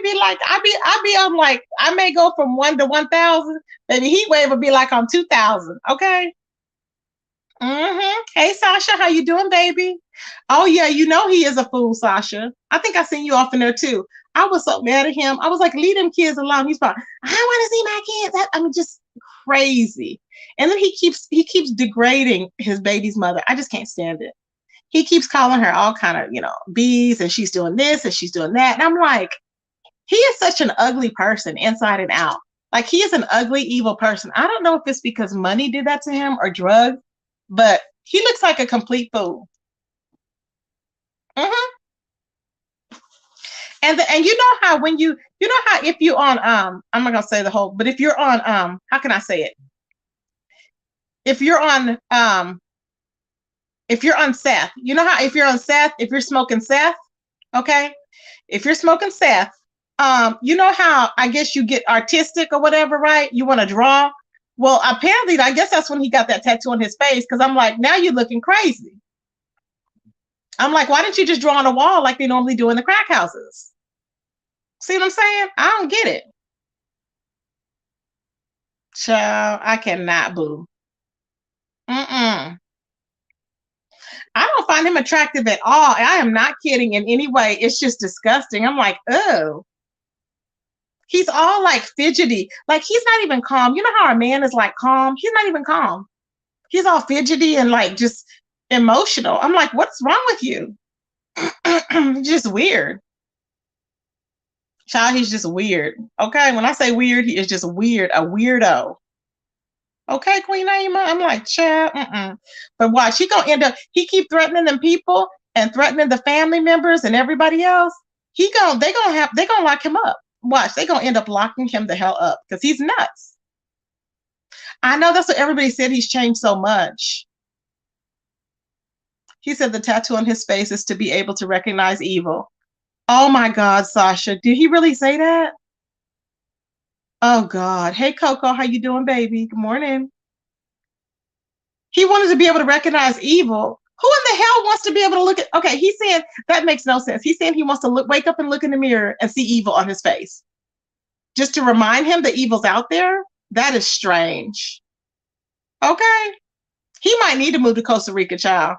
be like, I be on like, I may go from 1 to 1,000. Maybe Heat Wave would be like on 2,000. Okay. Mm-hmm. Hey, Sasha, how you doing, baby? Oh, yeah, you know he is a fool, Sasha. I think I seen you off in there, too. I was so mad at him. I was like, leave them kids alone. He's probably, I want to see my kids. I mean, just crazy. And then he keeps degrading his baby's mother. I just can't stand it. He keeps calling her all kind of, bees, and she's doing this and she's doing that. And I'm like, he is such an ugly person inside and out. Like, he is an ugly, evil person. I don't know if it's because money did that to him or drugs, but he looks like a complete fool. Mm-hmm. And you know how when you know how if you on I'm not gonna say the whole, but if you're on how can I say it? If you're on Seth, you know how if you're on Seth, if you're smoking Seth, okay? If you're smoking Seth, you know how I guess you get artistic or whatever, right? You want to draw. Well, apparently, I guess that's when he got that tattoo on his face, because I'm like, now you're looking crazy. I'm like, why didn't you just draw on a wall like they normally do in the crack houses? See what I'm saying? I don't get it. Child, I cannot boo. Mm-mm. I don't find him attractive at all. I am not kidding in any way. It's just disgusting. I'm like, oh, he's all like fidgety. Like he's not even calm. You know how a man is like calm? He's not even calm. He's all fidgety and like just emotional. I'm like, what's wrong with you? Just weird. Child, he's just weird. Okay. When I say weird, he is just weird, a weirdo. Okay, Queen Naima. I'm like, child, but watch, he gonna end up, he keep threatening them people and threatening the family members and everybody else. They gonna lock him up. Watch, they gonna end up locking him the hell up because he's nuts. I know that's what everybody said. He's changed so much. He said the tattoo on his face is to be able to recognize evil. Oh my God, Sasha, did he really say that? Oh God. Hey Coco, how you doing, baby? Good morning. He wanted to be able to recognize evil. Who in the hell wants to be able to look at? Okay, he's saying that makes no sense. He's saying he wants to wake up and look in the mirror and see evil on his face, just to remind him that evil's out there. That is strange. Okay, he might need to move to Costa Rica, child.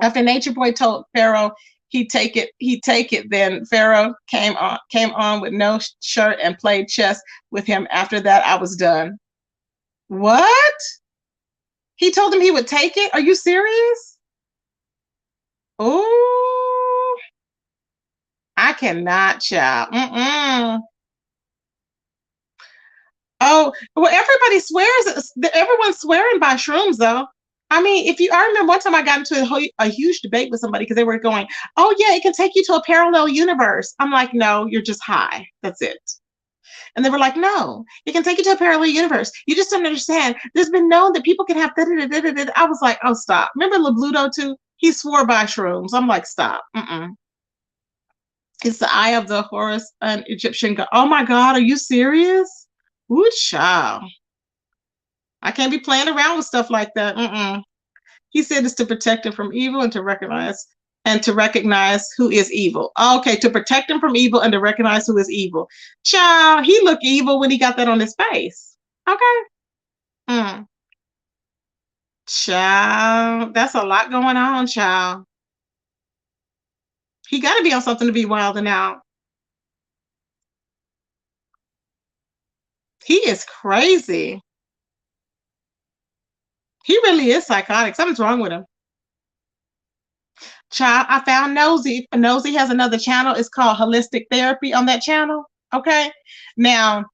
After Nature Boy told Pharaoh he'd take it, then Pharaoh came on with no shirt and played chess with him. After that, I was done. What? He told him he would take it? Are you serious? Oh, I cannot, child. Oh, well, everybody swears. Everyone's swearing by shrooms, though. I mean, I remember one time I got into a huge debate with somebody because they were going, "Oh yeah, it can take you to a parallel universe." I'm like, "No, you're just high. That's it." And they were like, "No, it can take you to a parallel universe. You just don't understand. There's been known that people can have da da da da da." I was like, "Oh, stop." Remember Lebludo too? He swore by shrooms. I'm like, "Stop." It's the eye of the Horus, an Egyptian god. Oh my God, are you serious? Ooh, child. I can't be playing around with stuff like that. He said it's to protect him from evil and to recognize who is evil. Okay, to protect him from evil and to recognize who is evil. Child, he looked evil when he got that on his face. Okay. Mm. Child, that's a lot going on, child. He got to be on something to be wilding out. He is crazy. He really is psychotic. Something's wrong with him. Child, I found Nosy. Nosy has another channel. It's called Holistic Therapy on that channel. Okay. Now,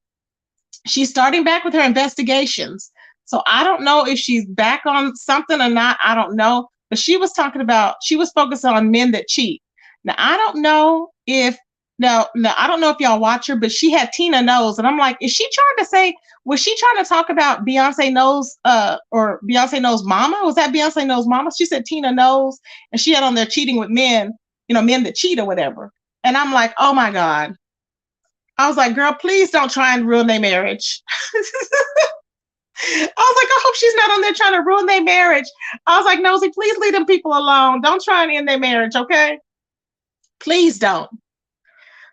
she's starting back with her investigations. So I don't know if she's back on something or not. I don't know. But she was focused on men that cheat. Now, I don't know if, I don't know if y'all watch her, but she had Tina Knows. And I'm like, is she trying to say, was she trying to talk about Beyonce Knows, or Beyonce Knows Mama? Was that Beyonce Knows Mama? She said Tina Knows, and she had on there cheating with men, men that cheat or whatever. And I'm like, oh my God. I was like, girl, please don't try and ruin their marriage. I was like, I hope she's not on there trying to ruin their marriage. I was like, Nosy, please leave them people alone. Don't try and end their marriage, okay? Please don't.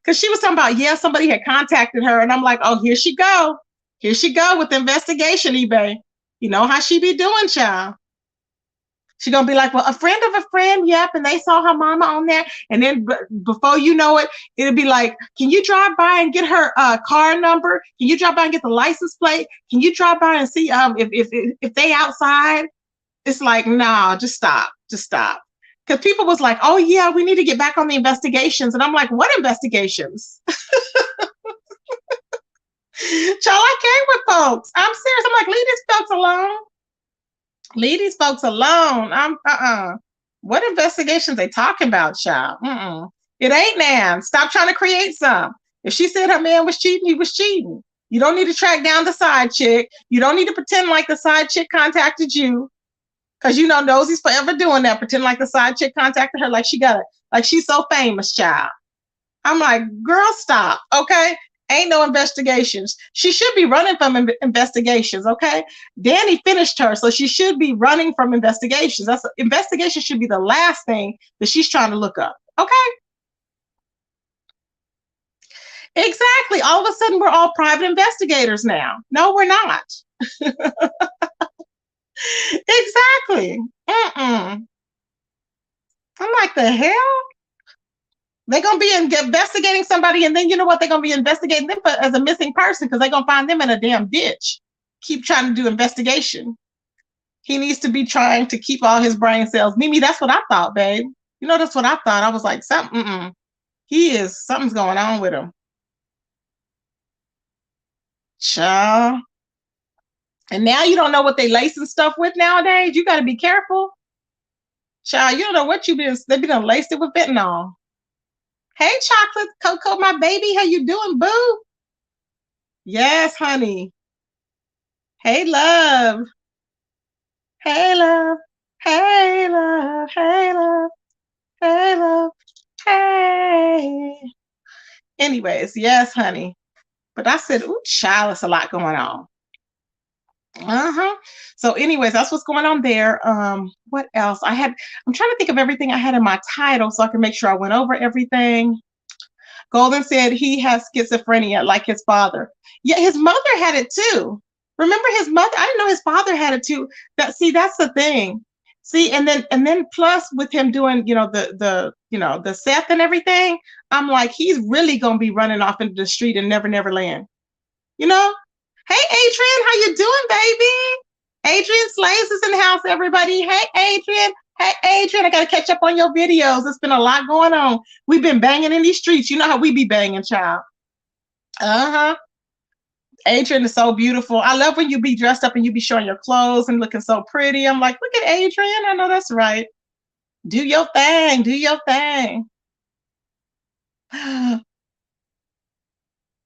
Because she was talking about, yeah, somebody had contacted her. And I'm like, oh, here she go. Here she go with the investigation, eBay. You know how she be doing, child. She's going to be like, well, a friend of a friend, yep, and they saw her mama on there. And then before you know it, it'll be like, can you drive by and get her car number? Can you drive by and get the license plate? Can you drive by and see if they outside? It's like, no, just stop. Just stop. Because people was like, oh, yeah, we need to get back on the investigations. And I'm like, what investigations? Child, I came with folks. I'm serious. I'm like, leave these folks alone. Leave these folks alone. What investigations they talking about, child? It ain't Nan. Stop trying to create some. If she said her man was cheating, he was cheating. You don't need to track down the side chick. You don't need to pretend like the side chick contacted you. Because Nosy's forever doing that, pretend like the side chick contacted her like she's so famous, child. I'm like, girl, stop, okay? Ain't no investigations. She should be running from investigations, okay? Danny finished her, so she should be running from investigations. Investigation should be the last thing that she's trying to look up, okay? Exactly. All of a sudden, we're all private investigators now. No, we're not. Exactly. Mm-mm. I'm like, the hell? They're gonna be investigating somebody, and then you know what? They're gonna be investigating them as a missing person because they're gonna find them in a damn ditch. Keep trying to do investigation. He needs to be trying to keep all his brain cells. Mimi, that's what I thought, babe. You know, that's what I thought. I was like, something. Something's going on with him. Child. And now you don't know what they lacing stuff with nowadays. You got to be careful. Child, you don't know what they've been laced it with fentanyl. Hey, chocolate Coco, my baby, how you doing, boo? Yes, honey. Hey, love. Hey, love. Hey, love. Hey, love. Hey, love. Hey. Anyways, yes, honey. But I said, ooh, child, it's a lot going on. Uh-huh. So, anyways, that's what's going on there. What else? I'm trying to think of everything I had in my title so I can make sure I went over everything. Golden said he has schizophrenia like his father. Yeah, his mother had it too. Remember his mother? I didn't know his father had it too. That's the thing. See, and then plus with him doing, the Seth and everything, I'm like, he's really gonna be running off into the street and never land. You know? Hey Adrian, how you doing, baby? Adrian Slaves is in the house, everybody. Hey Adrian. Hey Adrian, I gotta catch up on your videos. There's been a lot going on. We've been banging in these streets. You know how we be banging, child. Uh-huh. Adrian is so beautiful. I love when you be dressed up and you be showing your clothes and looking so pretty. I'm like, look at Adrian. I know that's right. Do your thing. Do your thing.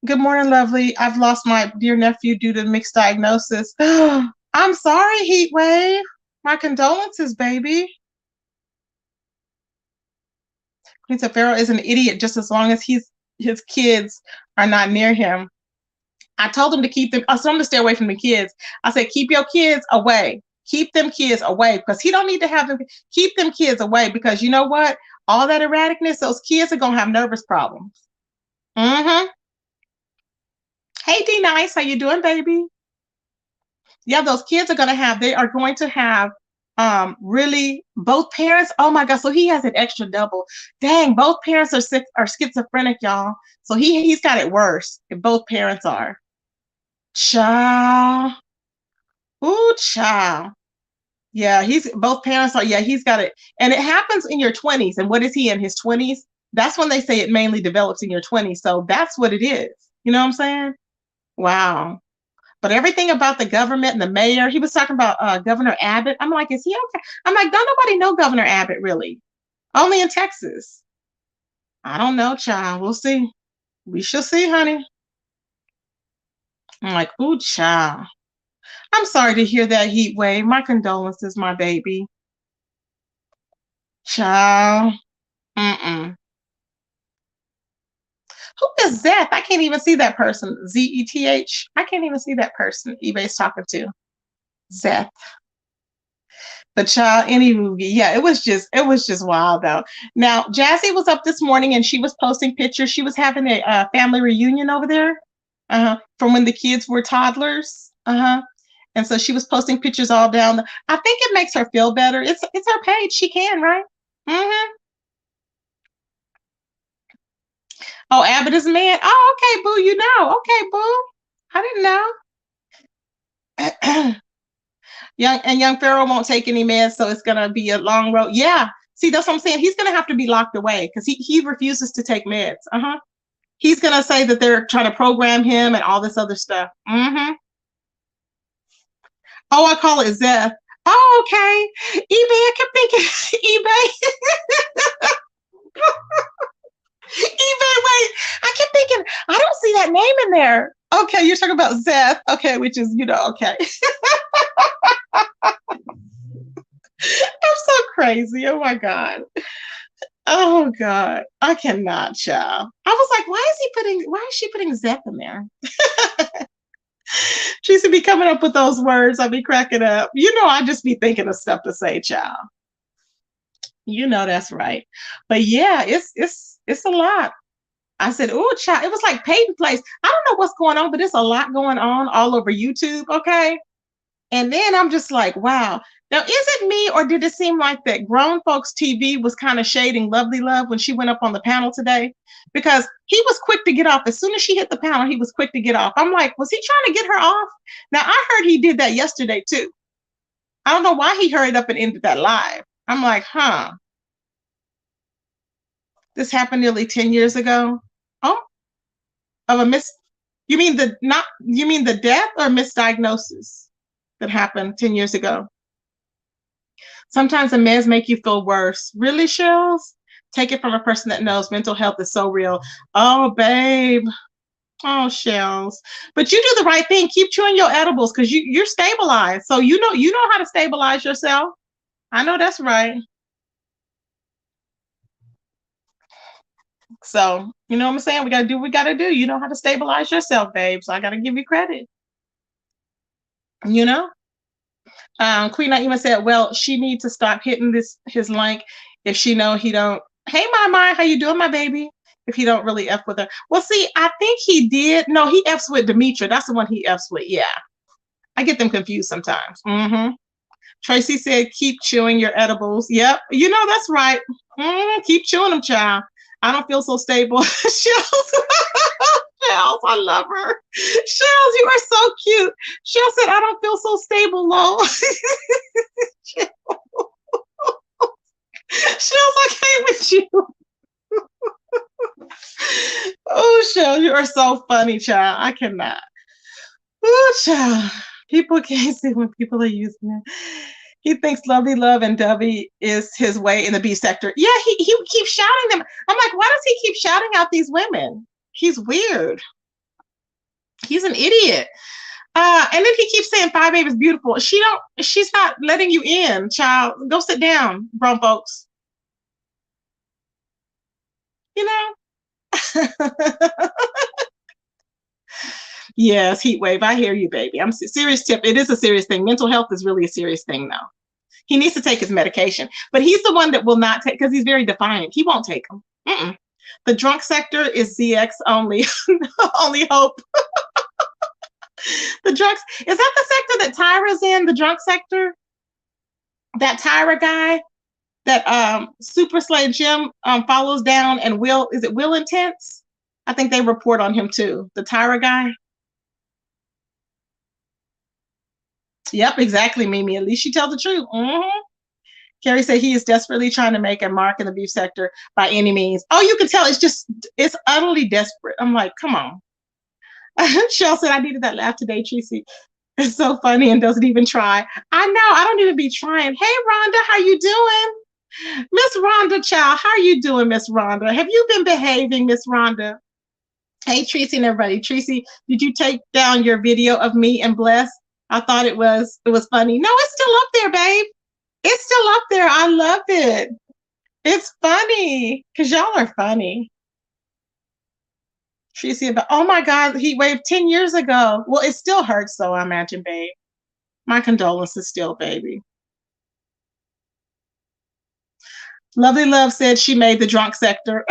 Good morning, lovely. I've lost my dear nephew due to mixed diagnosis. I'm sorry, Heat Wave. My condolences, baby. Prince Pharaoh is an idiot just as long as his kids are not near him. I told him to keep them. I told him to stay away from the kids. I said, keep your kids away. Keep them kids away because he don't need to have them. Keep them kids away because you know what? All that erraticness, those kids are gonna have nervous problems. Mm-hmm. Hey, D Nice, how you doing, baby? Yeah, those kids are they are going to have really both parents. Oh my god, so he has an extra double. Dang, both parents are schizophrenic, y'all. So he's got it worse if both parents are. Child. Ooh, child. Yeah, he's both parents are, yeah, he's got it. And it happens in your 20s. And what is he in his 20s? That's when they say it mainly develops in your 20s. So that's what it is. You know what I'm saying? Wow. But everything about the government and the mayor, he was talking about Governor Abbott. I'm like, is he okay? I'm like, don't nobody know Governor Abbott really? Only in Texas. I don't know, child. We'll see. We shall see, honey. I'm like, ooh, child. I'm sorry to hear that, Heat Wave. My condolences, my baby. Child. Mm-mm. Who is Zeth? I can't even see that person. Zeth. I can't even see that person eBay's talking to. Zeth. The child, any movie. Yeah, it was just wild though. Now, Jazzy was up this morning and she was posting pictures. She was having a family reunion over there from when the kids were toddlers. And so she was posting pictures all down. I think it makes her feel better. It's her page. She can, right? Mm-hmm. Oh, Abbott is a man. Oh, okay, boo. You know. Okay, boo. I didn't know. young Pharaoh won't take any meds, so it's gonna be a long road. Yeah. See, that's what I'm saying. He's gonna have to be locked away because he refuses to take meds. He's gonna say that they're trying to program him and all this other stuff. Oh, I call it Zeth. Oh, okay. eBay. I kept thinking eBay. eBay. Wait, I kept thinking I don't see that name in there. Okay, you're talking about Zeth. Okay, which is okay. I'm so crazy. Oh my god. Oh god. I cannot, child. I was like, why is she putting Zeth in there? She should be coming up with those words. I'll be cracking up. I just be thinking of stuff to say, child. That's right. But yeah, it's a lot. I said, oh, child, it was like Peyton Place. I don't know what's going on, but there's a lot going on all over YouTube. Okay. And then I'm just like, wow. Now, is it me, or did it seem like that grown folks TV was kind of shading Lovely Love when she went up on the panel today? Because he was quick to get off. As soon as she hit the panel, he was quick to get off. I'm like, was he trying to get her off? Now, I heard he did that yesterday too. I don't know why he hurried up and ended that live. I'm like, huh, this happened nearly 10 years ago. Oh, of a miss. You mean the death or misdiagnosis that happened 10 years ago? Sometimes the meds make you feel worse. Really, Shells? Take it from a person that knows mental health is so real. Oh, babe. Oh, Shells. But you do the right thing. Keep chewing your edibles because you're stabilized. So you know how to stabilize yourself. I know that's right. So you know what I'm saying? We gotta do what we gotta do. You know how to stabilize yourself, babe. So I gotta give you credit. You know? Queen Naima said, well, she needs to stop hitting his link if she know he don't. Hey, my, how you doing, my baby? If he don't really F with her. Well, see, I think he did. No, he F's with Demetra. That's the one he F's with. Yeah. I get them confused sometimes. Tracy said, keep chewing your edibles. Yep. You know, that's right. Keep chewing them, child. I don't feel so stable. Shells. Shells, I love her. Shells, you are so cute. Shells said, I don't feel so stable, Lo. Shells, I came with you. Oh, Shells, you are so funny, child. I cannot. Oh, child. People can't see when people are using it. He thinks Lovely Love and Dovey is his way in the B sector. Yeah, he keeps shouting them. I'm like, why does he keep shouting out these women? He's weird. He's an idiot. And then he keeps saying 5'8" is beautiful. She's not letting you in, child. Go sit down, grown folks. You know? Yes, heat wave. I hear you, baby. I'm serious tip. It is a serious thing. Mental health is really a serious thing now. He needs to take his medication, but he's the one that will not take because he's very defiant. He won't take them. The drunk sector is ZX only. Only hope. The drunks, is that the sector that Tyra's in? The drunk sector? That Tyra guy that Super Slay Jim follows down, and is it Will Intense? I think they report on him too. The Tyra guy. Yep, exactly, Mimi. At least you tell the truth. Carrie said he is desperately trying to make a mark in the beef sector by any means. Oh, you can tell it's utterly desperate. I'm like, come on. Shell said I needed that laugh today, Tracy. It's so funny and doesn't even try. I know, I don't even be trying. Hey, Rhonda, how you doing? Miss Rhonda, child, how are you doing, Miss Rhonda? Have you been behaving, Miss Rhonda? Hey, Tracy and everybody. Tracy, did you take down your video of me and Bless? I thought it was funny. No, it's still up there, babe. It's still up there. I love it. It's funny because y'all are funny. Tracy, about, oh my God, heat wave 10 years ago. Well, it still hurts, though, I imagine, babe. My condolences still, baby. Lovely Love said she made the drunk sector.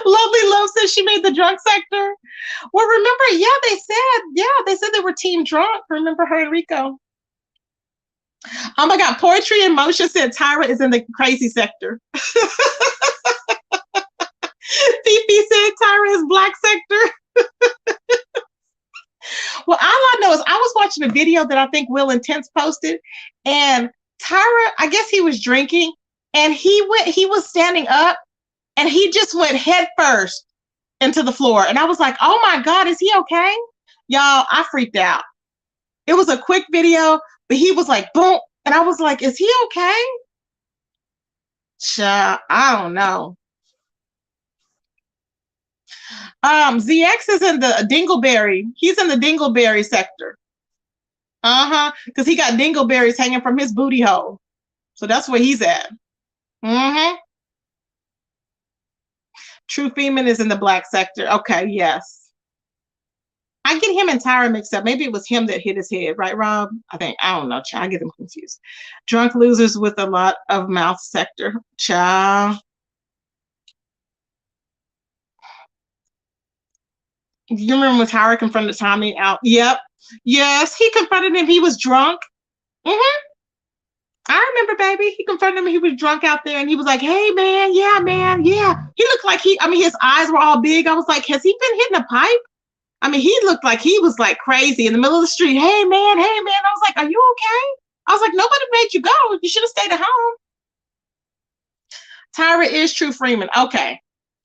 Lovely Love said she made the drunk sector. Well, remember, they said they were team drunk. Remember her and Rico. Oh my God, Poetry in Motion said Tyra is in the crazy sector. Fifi said Tyra is black sector. Well, all I know is I was watching a video that I think Will Intense posted, and Tyra, I guess he was drinking, and he was standing up, and he just went head first into the floor. And I was like, oh my God, is he okay? Y'all, I freaked out. It was a quick video, but he was like, boom. And I was like, is he okay? I don't know. ZX is in the Dingleberry. He's in the Dingleberry sector. Because he got dingleberries hanging from his booty hole. So that's where he's at. True Femin is in the black sector. Okay, yes. I get him and Tyra mixed up. Maybe it was him that hit his head, right, Rob? I don't know, child. I get them confused. Drunk losers with a lot of mouth sector. Child. You remember when Tyra confronted Tommy out? Yep. Yes, he confronted him. He was drunk. Hmm. I remember, baby. He confronted him. He was drunk out there, and he was like, "Hey, man, yeah, man, yeah." He looked like he. I mean, his eyes were all big. I was like, "Has he been hitting a pipe?" I mean, he looked like he was like crazy in the middle of the street. Hey, man, hey, man. I was like, "Are you okay?" I was like, "Nobody made you go. You should have stayed at home." Tyra is True Freeman. Okay.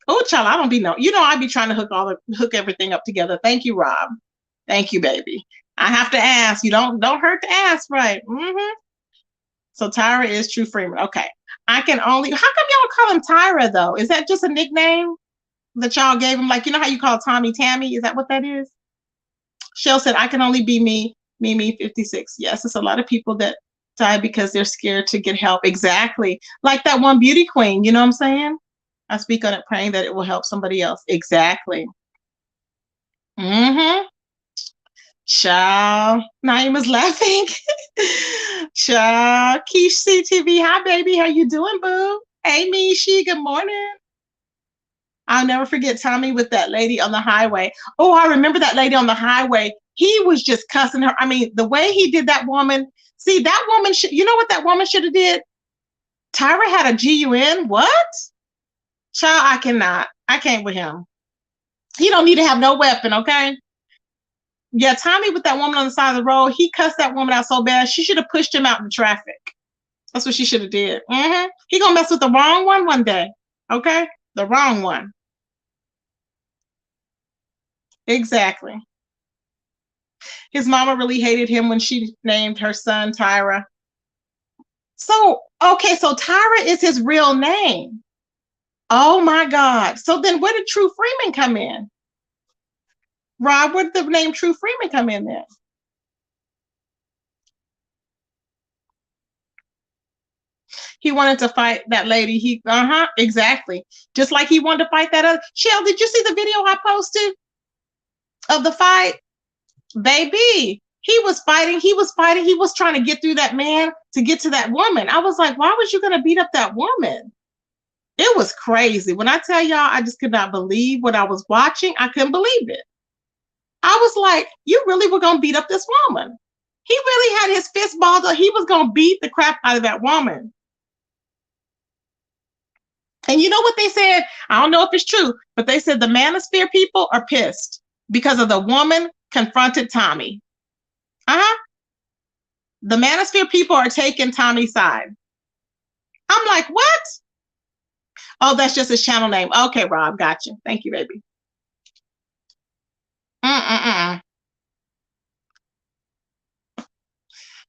Oh, child, I don't be no. You know, I be trying to hook everything up together. Thank you, Rob. Thank you, baby. I have to ask. You don't hurt to ask, right? Mm-hmm. So Tyra is True Freeman. Okay. I can only. How come y'all call him Tyra though? Is that just a nickname that y'all gave him? Like you know how you call Tommy Tammy? Is that what that is? Shell said, "I can only be me, me, 56." Yes, it's a lot of people that die because they're scared to get help. Exactly. Like that one beauty queen. You know what I'm saying? I speak on it, praying that it will help somebody else. Exactly. Mm-hmm. Ciao. Naima's laughing. Ciao. Keish CTV. Hi, baby. How you doing, boo? Hey, Mishi. Good morning. I'll never forget Tommy with that lady on the highway. Oh, I remember that lady on the highway. He was just cussing her. I mean, the way he did that woman. See, that woman should. You know what that woman should have did? Tyra had a GUN. What? Child, I cannot. I can't with him. He don't need to have no weapon, okay? Yeah, Tommy with that woman on the side of the road, he cussed that woman out so bad, she should have pushed him out in traffic. That's what she should have did. Mm-hmm. He gonna mess with the wrong one day, okay? The wrong one. Exactly. His mama really hated him when she named her son Tyra. So, okay, so Tyra is his real name. Oh my God. So then where did True Freeman come in? Rob, where did the name True Freeman come in then? He wanted to fight that lady. Exactly. Just like he wanted to fight that other. Shell, did you see the video I posted of the fight? Baby, he was fighting. He was fighting. He was trying to get through that man to get to that woman. I was like, why was you going to beat up that woman? It was crazy. When I tell y'all, I just could not believe what I was watching. I couldn't believe it. I was like, you really were going to beat up this woman. He really had his fist balled up. He was going to beat the crap out of that woman. And you know what they said? I don't know if it's true, but they said the manosphere people are pissed because of the woman confronted Tommy. Uh-huh. The manosphere people are taking Tommy's side. I'm like, what? Oh, that's just his channel name. Okay, Rob, got you. Thank you, baby. Mm-mm-mm.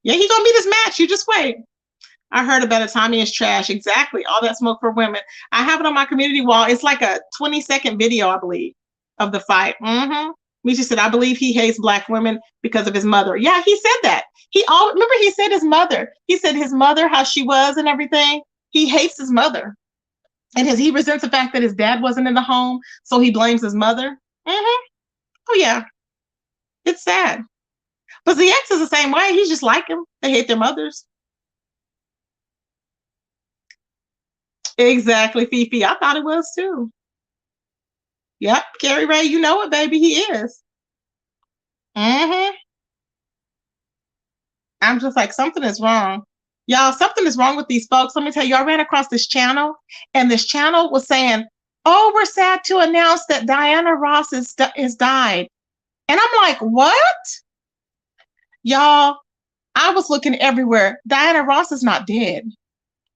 Yeah, he's gonna be this match. You just wait. I heard about it. Tommy is trash. Exactly. All that smoke for women. I have it on my community wall. It's like a 20-second video, I believe, of the fight. Mm-hmm. Misha said, I believe he hates Black women because of his mother. Yeah, he said that. Remember he said his mother. He said his mother, how she was and everything. He hates his mother. And he resents the fact that his dad wasn't in the home, so he blames his mother. Mm-hmm. Oh, yeah. It's sad. But the ex is the same way. He's just like him. They hate their mothers. Exactly, Fifi. I thought it was too. Yep, Carrie Ray, you know it, baby. He is. Mm-hmm. I'm just like, something is wrong. Y'all, something is wrong with these folks. Let me tell you, I ran across this channel, and this channel was saying, oh, we're sad to announce that Diana Ross is died. And I'm like, what? Y'all, I was looking everywhere. Diana Ross is not dead.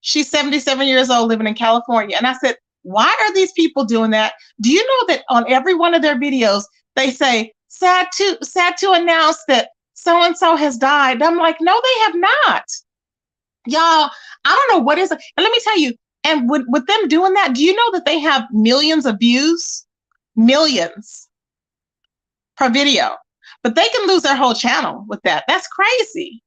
She's 77 years old, living in California. And I said, why are these people doing that? Do you know that on every one of their videos, they say, sad to announce that so-and-so has died. I'm like, no, they have not. Y'all, I don't know what is it. And let me tell you, and with them doing that, do you know that they have millions of views? Millions per video. But they can lose their whole channel with that. That's crazy.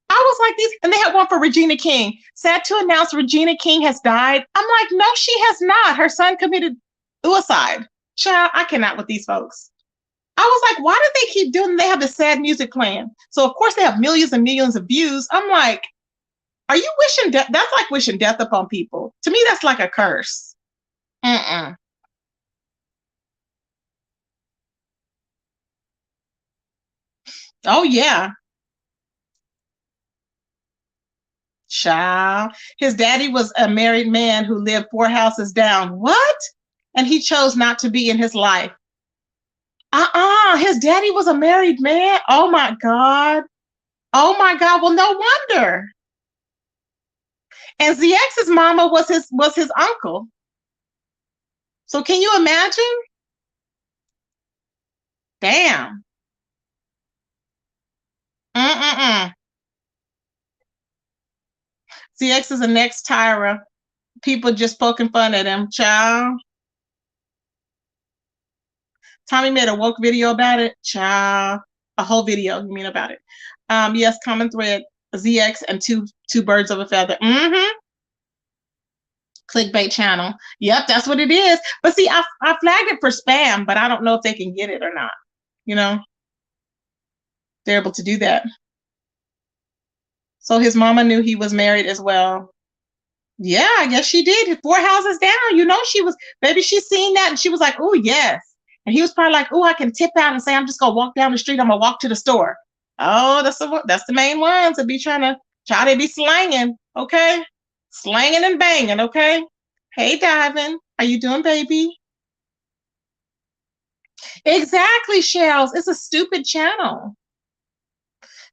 I was like, these, and they had one for Regina King. Sad to announce Regina King has died. I'm like, no, she has not. Her son committed suicide. Child, I cannot with these folks. I was like, why do they keep doing? They have the sad music playing. So of course they have millions and millions of views. I'm like, are you wishing death? That's like wishing death upon people. To me, that's like a curse. Mm-mm. Oh yeah. Child. His daddy was a married man who lived 4 houses down. What? And he chose not to be in his life. His daddy was a married man. Oh my God. Oh my God. Well, no wonder. And ZX's mama was his uncle. So can you imagine? Damn. Mm-mm-mm. ZX is a next Tyra. People just poking fun at him. Child. Tommy made a woke video about it. Child. A whole video, you mean, about it. Yes, common thread. ZX and two birds of a feather. Mm-hmm. Clickbait channel. Yep, that's what it is. But see, I flagged it for spam, but I don't know if they can get it or not. You know, they're able to do that. So his mama knew he was married as well. Yeah, I guess she did. 4 houses down. You know, she was, maybe she seen that and she was like, oh, yes. And he was probably like, oh, I can tip out and say, I'm just going to walk down the street. I'm going to walk to the store. Oh, that's the main ones to be try to be slanging. Okay. Slanging and banging. Okay. Hey, Divin. How you doing, baby? Exactly, Shells. It's a stupid channel.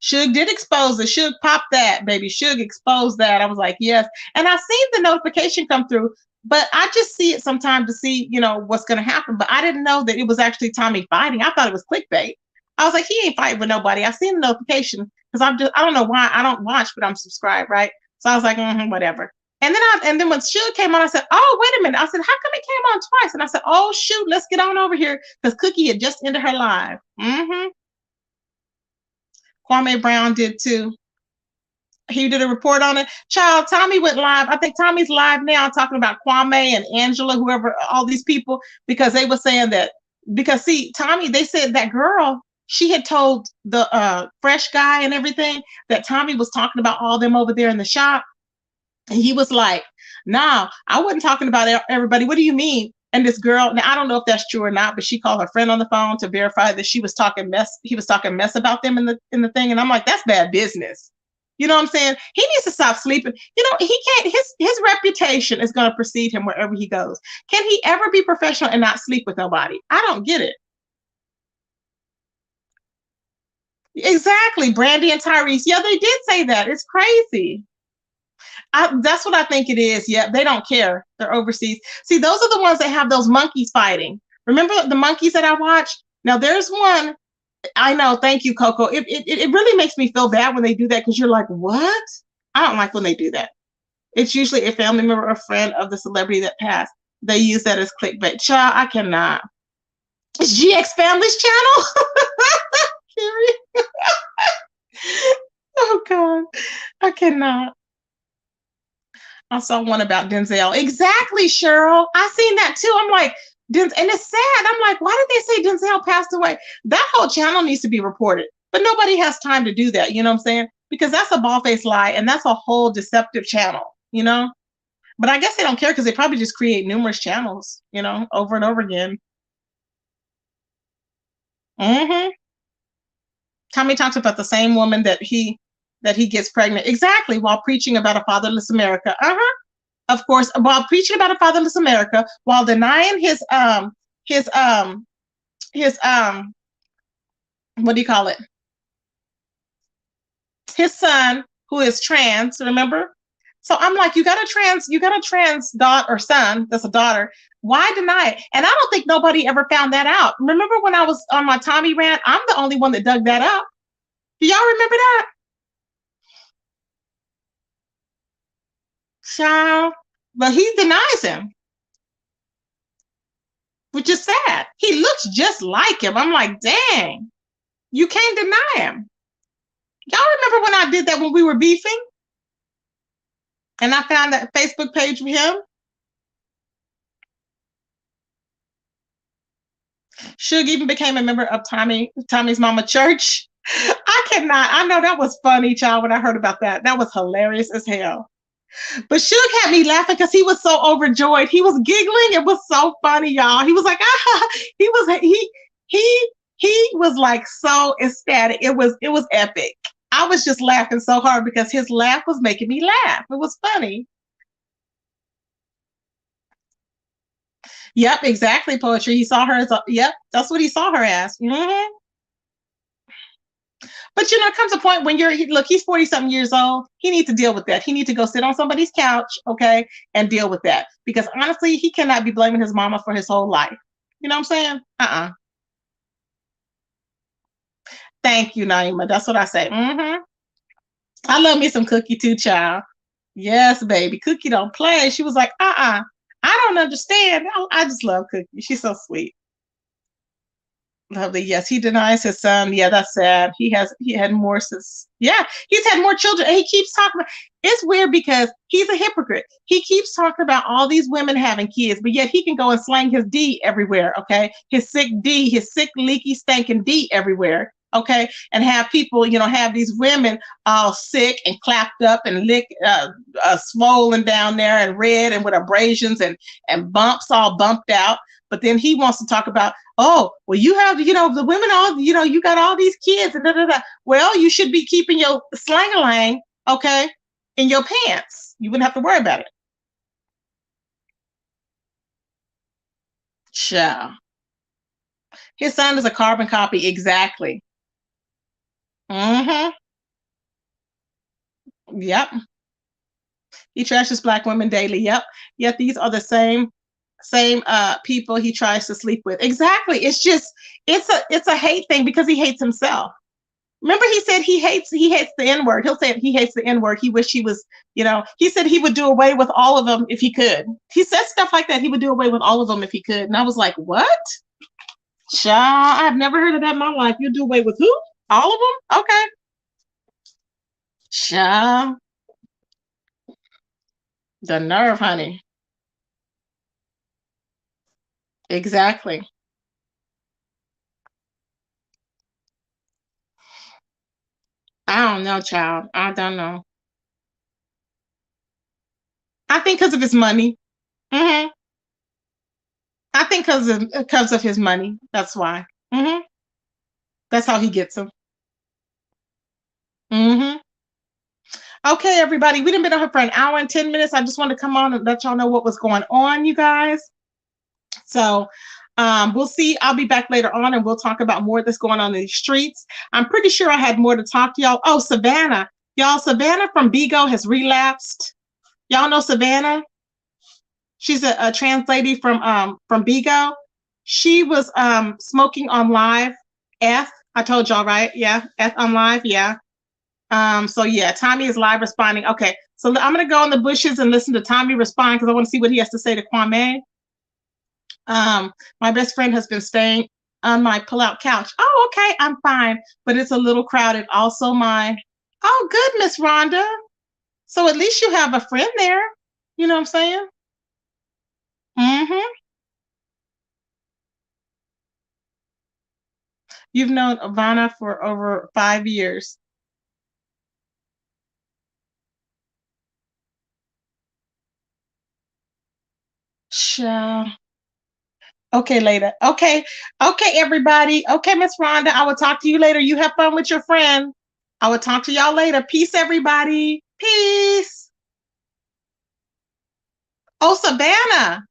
Suge did expose it. Suge popped that, baby. Suge exposed that. I was like, yes. And I seen the notification come through, but I just see it sometimes to see, what's going to happen. But I didn't know that it was actually Tommy fighting. I thought it was clickbait. I was like, he ain't fighting with nobody. I seen the notification because I don't know why I don't watch, but I'm subscribed, right? So I was like, whatever. And then when Suge came on, I said, oh, wait a minute. I said, how come it came on twice? And I said, oh, shoot, let's get on over here because Cookie had just ended her live. Kwame Brown did too. He did a report on it. Child, Tommy went live. I think Tommy's live now talking about Kwame and Angela, whoever, all these people, because they were saying that, because see, Tommy, they said that girl, she had told the fresh guy and everything that Tommy was talking about all them over there in the shop. And he was like, nah, I wasn't talking about everybody. What do you mean? And this girl, now I don't know if that's true or not, but she called her friend on the phone to verify that she was talking mess. He was talking mess about them in the thing. And I'm like, that's bad business. You know what I'm saying? He needs to stop sleeping. He can't, his reputation is going to precede him wherever he goes. Can he ever be professional and not sleep with nobody? I don't get it. Exactly. Brandy and Tyrese. Yeah, they did say that. It's crazy. That's what I think it is. Yeah, they don't care. They're overseas. See, those are the ones that have those monkeys fighting. Remember the monkeys that I watched? Now there's one. I know. Thank you, Coco. It really makes me feel bad when they do that because you're like, what? I don't like when they do that. It's usually a family member or friend of the celebrity that passed. They use that as clickbait. Child, I cannot. It's GX Family's channel. Oh God, I cannot. I saw one about Denzel. Exactly, Cheryl. I seen that too. I'm like, and it's sad. I'm like, why did they say Denzel passed away? That whole channel needs to be reported. But nobody has time to do that. You know what I'm saying? Because that's a bald-faced lie, and that's a whole deceptive channel, But I guess they don't care because they probably just create numerous channels, over and over again. Tommy talks about the same woman that he gets pregnant. Exactly, while preaching about a fatherless America. Of course, while preaching about a fatherless America, while denying his what do you call it? His son, who is trans, remember? So I'm like, you got a trans daughter or son, that's a daughter. Why deny it? And I don't think nobody ever found that out. Remember when I was on my Tommy rant? I'm the only one that dug that up. Do y'all remember that? Child. But he denies him, which is sad. He looks just like him. I'm like, dang, you can't deny him. Y'all remember when I did that when we were beefing? And I found that Facebook page with him? Suge even became a member of Tommy's Mama Church. I cannot. I know that was funny, child, when I heard about that. That was hilarious as hell. But Suge had me laughing because he was so overjoyed. He was giggling. It was so funny, y'all. He was like, ah, he He was like so ecstatic. It was epic. I was just laughing so hard because his laugh was making me laugh. It was funny. Yep, exactly. Poetry. He saw her as yep. That's what he saw her as. But it comes a point when look, he's 40 something years old. He needs to deal with that. He needs to go sit on somebody's couch, okay, and deal with that. Because honestly, he cannot be blaming his mama for his whole life. You know what I'm saying? Thank you, Naima. That's what I say. I love me some Cookie too, child. Yes, baby. Cookie don't play. She was like, I don't understand. I just love Cookie. She's so sweet. Lovely. Yes, he denies his son. Yeah, that's sad. He had more since he's had more children. And he keeps talking about it's weird because he's a hypocrite. He keeps talking about all these women having kids, but yet he can go and slang his D everywhere, okay? His sick D, his sick, leaky, stinking D everywhere. Okay, and have people, have these women all sick and clapped up and swollen down there and red and with abrasions and bumps all bumped out. But then he wants to talk about, oh, well, you have, the women all, you got all these kids and da da da. Well, you should be keeping your slang-a-lang, okay, in your pants. You wouldn't have to worry about it. Sure. His son is a carbon copy, exactly. Mm-hmm. Yep. He trashes black women daily. Yep. Yet these are the same people he tries to sleep with. Exactly. It's a hate thing because he hates himself. Remember he said he hates the N-word. He'll say he hates the N-word. He wish he was, he said he would do away with all of them if he could. He said stuff like that. He would do away with all of them if he could. And I was like, what? Child, I've never heard of that in my life. You do away with who? All of them? Okay. Child. The nerve, honey. Exactly. I don't know, child. I don't know. I think because of his money. Hmm. I think because of his money. That's why. That's how he gets them. hmm Okay, everybody. We done been on here for an hour and 10 minutes. I just wanted to come on and let y'all know what was going on, you guys. So we'll see. I'll be back later on and we'll talk about more that's going on in the streets. I'm pretty sure I had more to talk to y'all. Oh, Savannah. Y'all, Savannah from Bigo has relapsed. Y'all know Savannah? She's a trans lady from Bigo. She was smoking on live. I told y'all, right? Yeah, F on live. Yeah. So yeah, Tommy is live responding. Okay, so I'm gonna go in the bushes and listen to Tommy respond because I want to see what he has to say to Kwame. My best friend has been staying on my pull-out couch. Oh, okay, I'm fine, but it's a little crowded. Also, oh, good, Miss Rhonda. So at least you have a friend there. You know what I'm saying? Mm-hmm. You've known Ivana for over 5 years. Sure. Okay, later. Okay. Okay, everybody. Okay, Miss Rhonda. I will talk to you later. You have fun with your friend. I will talk to y'all later. Peace, everybody. Peace. Oh, Savannah.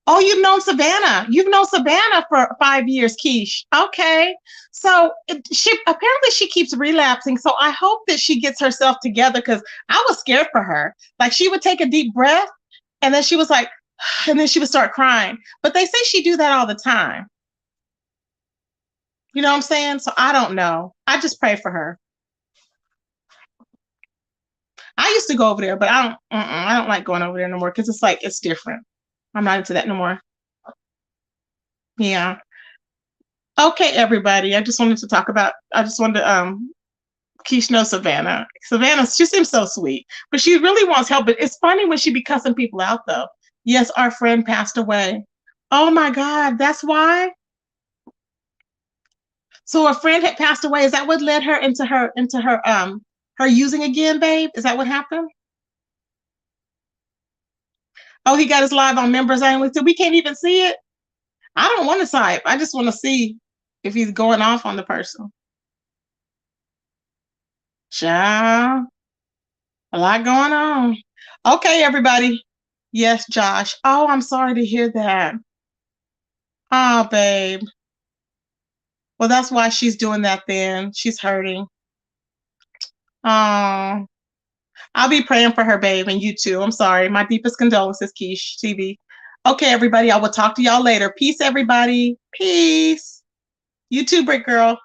Oh, you've known Savannah. You've known Savannah for 5 years, Keish. Okay. So she keeps relapsing. So I hope that she gets herself together because I was scared for her. Like she would take a deep breath and then she was like, and then she would start crying. But they say she do that all the time. You know what I'm saying? So I don't know. I just pray for her. I used to go over there, but I don't like going over there no more because it's like it's different. I'm not into that no more. Yeah. Okay, everybody. I just wanted to Keish knows Savannah. Savannah, she seems so sweet, but she really wants help. But it's funny when she be cussing people out though. Yes, our friend passed away. Oh my God, that's why. So a friend had passed away. Is that what led her into her using again, babe? Is that what happened? Oh, he got his live on members only, so we can't even see it. I don't want to type. I just want to see if he's going off on the person. Child, a lot going on. Okay, everybody. Yes, Josh. Oh, I'm sorry to hear that. Oh, babe. Well, that's why she's doing that then. She's hurting. Oh, I'll be praying for her, babe, and you too. I'm sorry. My deepest condolences, Keish TV. Okay, everybody. I will talk to y'all later. Peace, everybody. Peace. You too, Brick Girl.